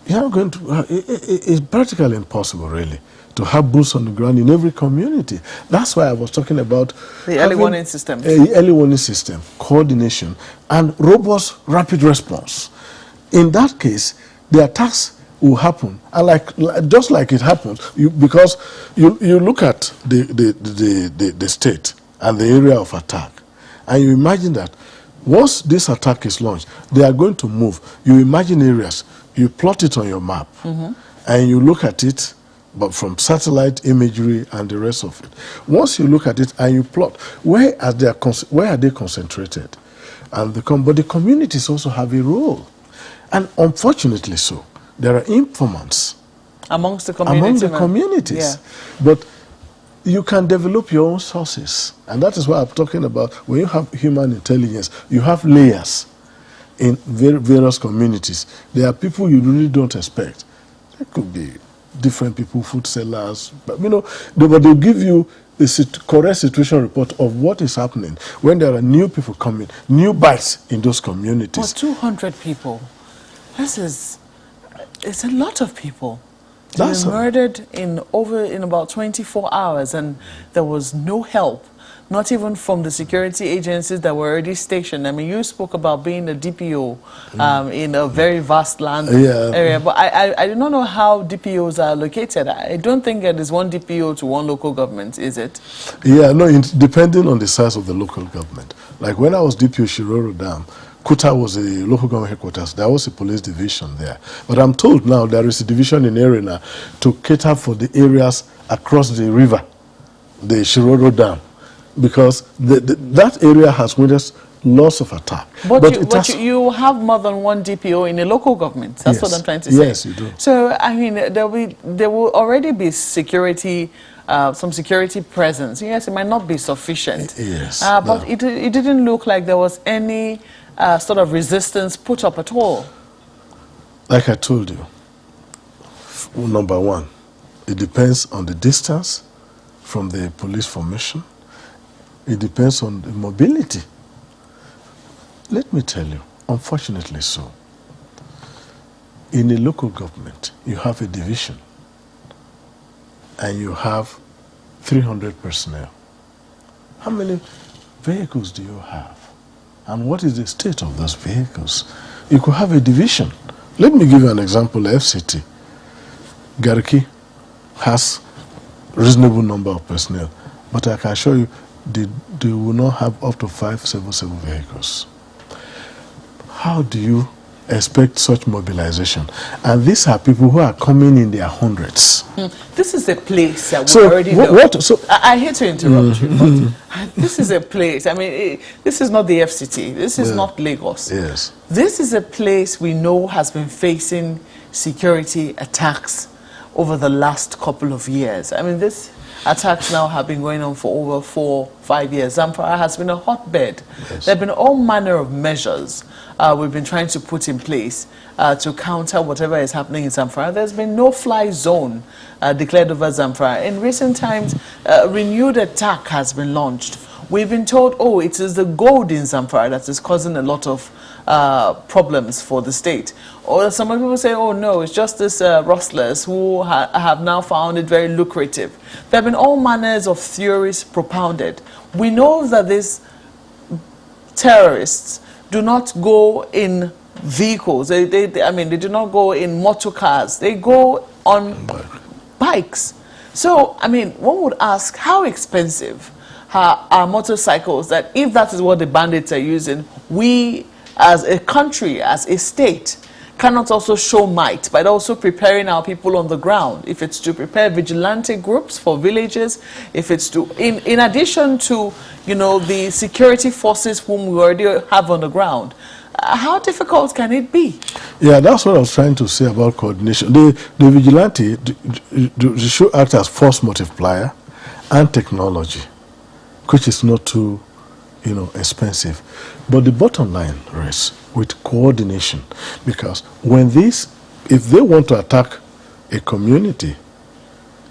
You're not going to, it's practically impossible, really, to have boots on the ground in every community. That's why I was talking about the early warning system. Early warning system, coordination, and robust rapid response. In that case, the attacks will happen, and just like it happens, because you look at the state and the area of attack, and you imagine that once this attack is launched, they are going to move. You imagine areas, you plot it on your map, and you look at it, but from satellite imagery and the rest of it. Once you look at it and you plot, where are they concentrated? And but the communities also have a role. And unfortunately so, there are informants amongst the communities. Yeah. But you can develop your own sources. And that is what I'm talking about. When you have human intelligence, you have layers in various communities. There are people you really don't expect. There could be different people, food sellers, but you know, but they'll give you a correct situation report of what is happening when there are new people coming, new bites in those communities. For 200 people, it's a lot of people. They were murdered in about 24 hours, and there was no help, not even from the security agencies that were already stationed. I mean, you spoke about being a DPO in a very vast land area, but I do not know how DPOs are located. I don't think it is one DPO to one local government, is it? Yeah, no, depending on the size of the local government. Like when I was DPO Shiroro Dam, Kuta was a local government headquarters. There was a police division there. But I'm told now there is a division in Erina to cater for the areas across the river, the Shiroro Dam, because that area has witnessed lots of attack. But you have more than one DPO in a local government. That's what I'm trying to say. Yes, you do. So, I mean, there will already be security, some security presence. Yes, it might not be sufficient. Yes. But it didn't look like there was any sort of resistance put up at all. Like I told you, number one, it depends on the distance from the police formation. It depends on the mobility. Let me tell you, unfortunately so, in a local government, you have a division and you have 300 personnel. How many vehicles do you have? And what is the state of those vehicles? You could have a division. Let me give you an example. FCT, Garki has a reasonable number of personnel, but I can assure you they will not have up to 577 vehicles. How do you expect such mobilization? And these are people who are coming in their hundreds. This is a place that we already know. I hate to interrupt you, but this is a place. I mean, this is not the FCT. This is not Lagos. Yes. This is a place we know has been facing security attacks over the last couple of years. I mean, these attacks now have been going on for over 4-5 years. Zamfara has been a hotbed. Yes. There have been all manner of measures we've been trying to put in place to counter whatever is happening in Zamfara. There's been no-fly zone declared over Zamfara. In recent times, a renewed attack has been launched. We've been told, oh, it is the gold in Zamfara that is causing a lot of problems for the state. Or some people say, oh no, it's just these rustlers who have now found it very lucrative. There have been all manners of theories propounded. We know that these terrorists do not go in vehicles. I mean, they do not go in motor cars. They go on bikes. So, I mean, one would ask, how expensive are motorcycles that if that is what the bandits are using, we as a country, as a state, cannot also show might, but also preparing our people on the ground. If it's to prepare vigilante groups for villages, if it's to, in addition to, you know, the security forces whom we already have on the ground, how difficult can it be? Yeah, that's what I was trying to say about coordination. The vigilante should act as force multiplier and technology, which is not too, you know, expensive. But the bottom line rests with coordination, because when if they want to attack a community,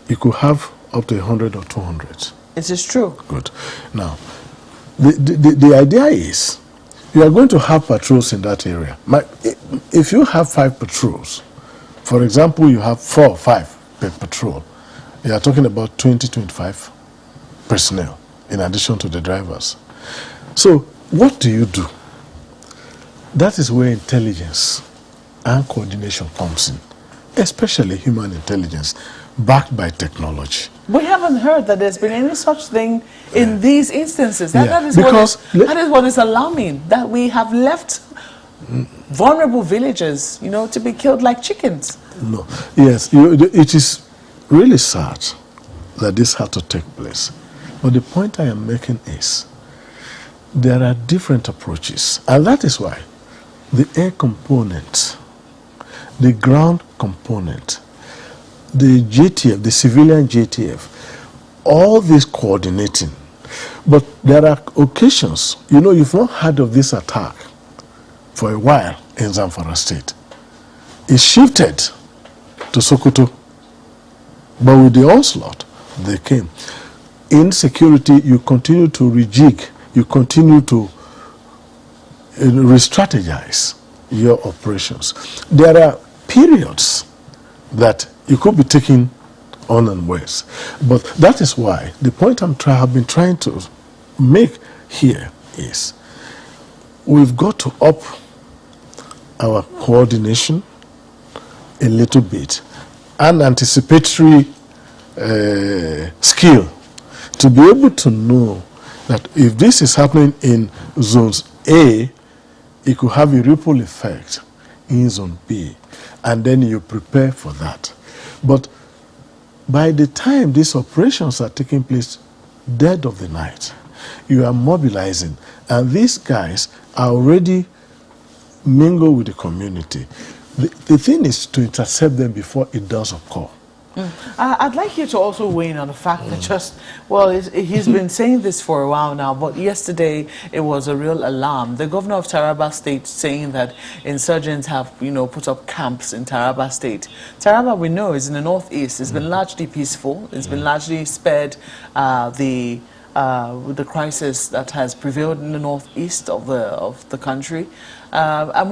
you could have up to 100 or 200. It is true. Good. Now, the idea is you are going to have patrols in that area. If you have 5 patrols, for example, you have 4 or 5 per patrol, you are talking about 20-25 personnel in addition to the drivers. So what do you do? That is where intelligence and coordination comes in, especially human intelligence backed by technology. We haven't heard that there's been any such thing in these instances. That is what is alarming, that we have left vulnerable villagers, you know, to be killed like chickens. No. Yes, it is really sad that this had to take place. But the point I am making is there are different approaches, and that is why the air component, the ground component, the JTF, the civilian JTF, all this coordinating. But there are occasions, you know, you've not heard of this attack for a while in Zamfara State. It shifted to Sokoto, but with the onslaught, they came. In security, you continue to rejig, you continue to re-strategize your operations. There are periods that you could be taking on and west. But that is why the point I've been trying to make here is we've got to up our coordination a little bit, and anticipatory skill to be able to know that if this is happening in zones A, it could have a ripple effect in zone B, and then you prepare for that. But by the time these operations are taking place, dead of the night, you are mobilizing, and these guys are already mingled with the community. The thing is to intercept them before it does occur. I'd like you to also weigh in on the fact that he's been saying this for a while now, but yesterday it was a real alarm. The governor of Taraba State saying that insurgents have, you know, put up camps in Taraba State. Taraba, we know, is in the northeast. It's been largely peaceful. It's been largely spared the crisis that has prevailed in the northeast of the country. I'm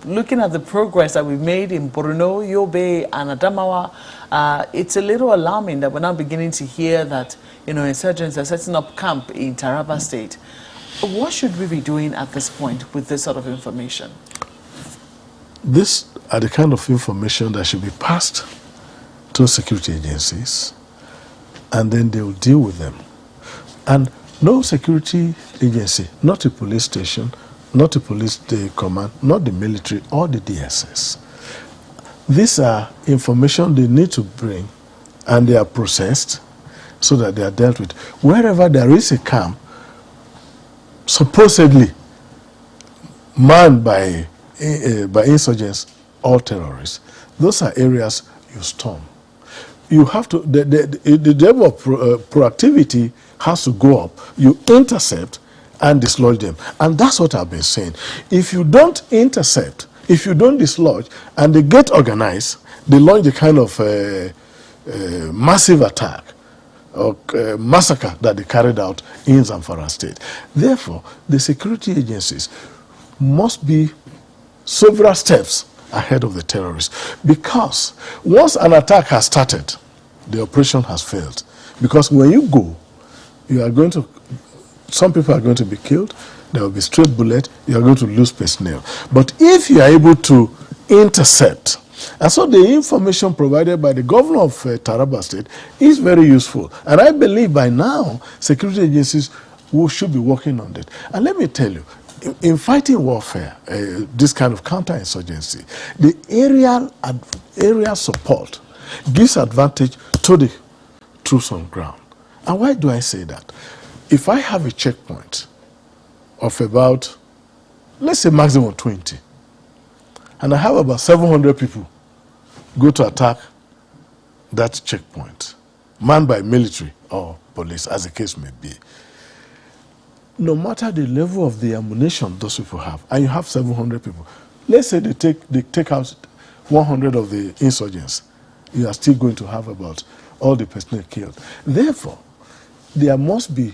looking at the progress that we've made in Borno, Yobe, and Adamawa. It's a little alarming that we're now beginning to hear that, you know, insurgents are setting up camp in Taraba State. What should we be doing at this point with this sort of information? These are the kind of information that should be passed to security agencies, and then they will deal with them. And no security agency, not a police station, not a police command, not the military or the DSS. These are information they need to bring, and they are processed so that they are dealt with. Wherever there is a camp, supposedly manned by insurgents or terrorists, those are areas you storm. You have to, the level of proactivity has to go up. You intercept and dislodge them. And that's what I've been saying. If you don't intercept, if you don't dislodge, and they get organized, they launch the kind of massive attack or massacre that they carried out in Zamfara State. Therefore, the security agencies must be several steps ahead of the terrorists, because once an attack has started, the operation has failed. Because when you go, you are going to, some people are going to be killed, there will be stray bullet, you are going to lose personnel. But if you are able to intercept, and so the information provided by the governor of Taraba State is very useful. And I believe by now, security agencies should be working on it. And let me tell you, in fighting warfare, this kind of counterinsurgency, the area support gives advantage to the troops on ground. And why do I say that? If I have a checkpoint of about, let's say maximum 20, and I have about 700 people go to attack that checkpoint, manned by military or police, as the case may be, no matter the level of the ammunition those people have, and you have 700 people, let's say they take out 100 of the insurgents, you are still going to have about all the personnel killed. Therefore, there must be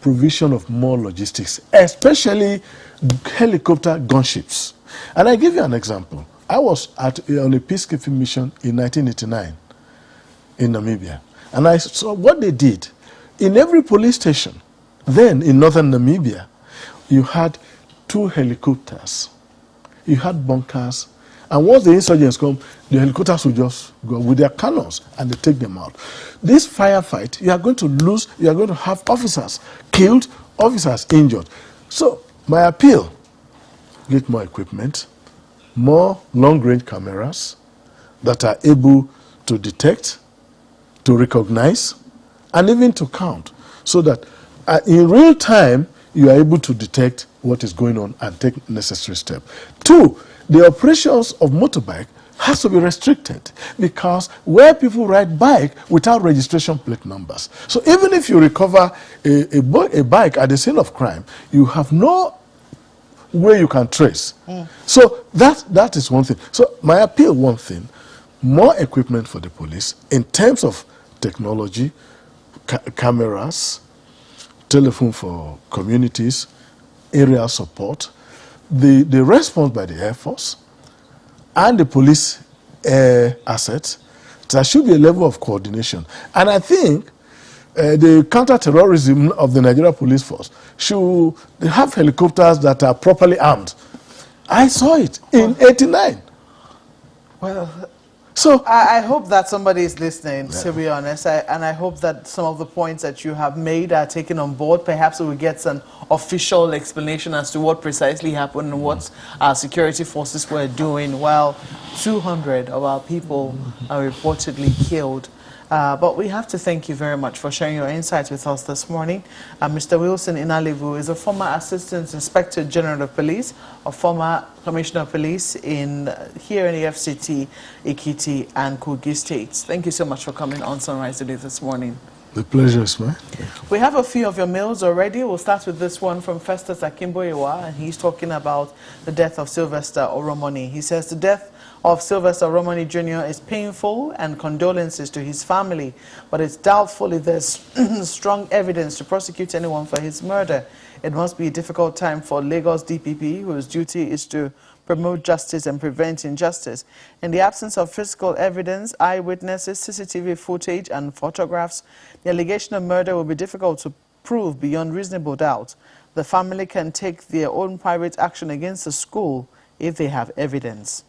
provision of more logistics, especially helicopter gunships. And I give you an example. I was on a peacekeeping mission in 1989 in Namibia, and I saw what they did. In every police station, then in northern Namibia, you had 2 helicopters, you had bunkers, and once the insurgents come, the helicopters will just go with their cannons and they take them out. This firefight, you are going to lose, you are going to have officers killed, officers injured. So my appeal, get more equipment, more long-range cameras that are able to detect, to recognize, and even to count, so that in real time, you are able to detect what is going on and take necessary steps. 2, the operations of motorbike has to be restricted, because where people ride bike without registration plate numbers. So even if you recover a bike at the scene of crime, you have no way you can trace. So that is one thing. So my appeal, one thing, more equipment for the police in terms of technology, cameras, telephone for communities, area support, the response by the Air Force, and the police assets. There should be a level of coordination. And I think the counter-terrorism of the Nigeria Police Force should have helicopters that are properly armed. I saw it in '89. Well, so I hope that somebody is listening, to be honest, and I hope that some of the points that you have made are taken on board. Perhaps we will get an official explanation as to what precisely happened and what our security forces were doing while 200 of our people are reportedly killed. But we have to thank you very much for sharing your insights with us this morning. Mr. Wilson Inalivu is a former Assistant Inspector General of Police, a former Commissioner of Police here in the FCT, Ekiti and Kogi States. Thank you so much for coming on Sunrise Today this morning. The pleasure is mine. We have a few of your mails already. We'll start with this one from Festus Akimboyewa, and he's talking about the death of Sylvester Oromoni. He says the death of Sylvester Oromoni Jr. is painful, and condolences to his family, but it's doubtful if there's strong evidence to prosecute anyone for his murder. It must be a difficult time for Lagos DPP, whose duty is to promote justice and prevent injustice. In the absence of physical evidence, eyewitnesses, CCTV footage and photographs, the allegation of murder will be difficult to prove beyond reasonable doubt. The family can take their own private action against the school if they have evidence.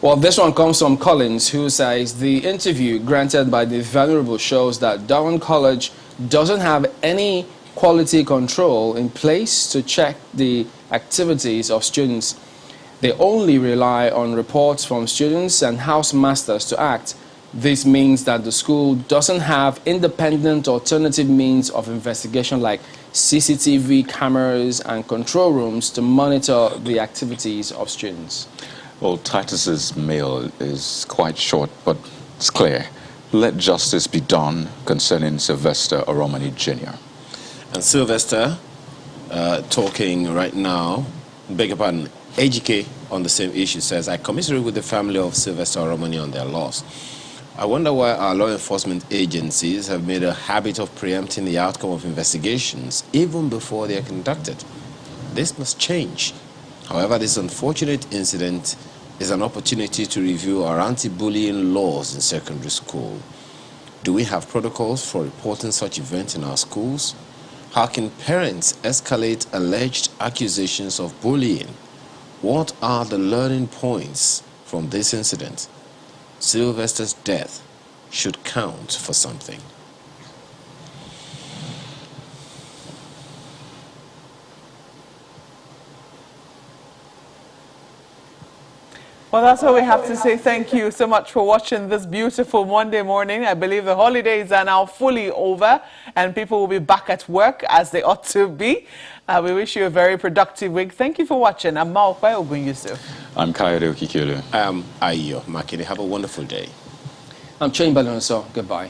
Well, this one comes from Collins, who says the interview granted by the Venerable shows that Durham College doesn't have any quality control in place to check the activities of students. They only rely on reports from students and housemasters to act. This means that the school doesn't have independent alternative means of investigation like CCTV cameras and control rooms to monitor the activities of students. Well, Titus's mail is quite short, but it's clear. Let justice be done concerning Sylvester Oromoni Jr. And Sylvester, talking right now, beg your pardon, AGK on the same issue says, I commiserate with the family of Sylvester Oromoni on their loss. I wonder why our law enforcement agencies have made a habit of preempting the outcome of investigations even before they are conducted. This must change. However, this unfortunate incident is an opportunity to review our anti-bullying laws in secondary school. Do we have protocols for reporting such events in our schools? How can parents escalate alleged accusations of bullying? What are the learning points from this incident? Sylvester's death should count for something. Well, that's all we have to say. Thank you so much for watching this beautiful Monday morning. I believe the holidays are now fully over and people will be back at work as they ought to be. We wish you a very productive week. Thank you for watching. I'm Maokwe Ogun Yusuf. I'm Kayode Okikele. I'm Ayo Makine. Have a wonderful day. I'm Chamberlain, so goodbye.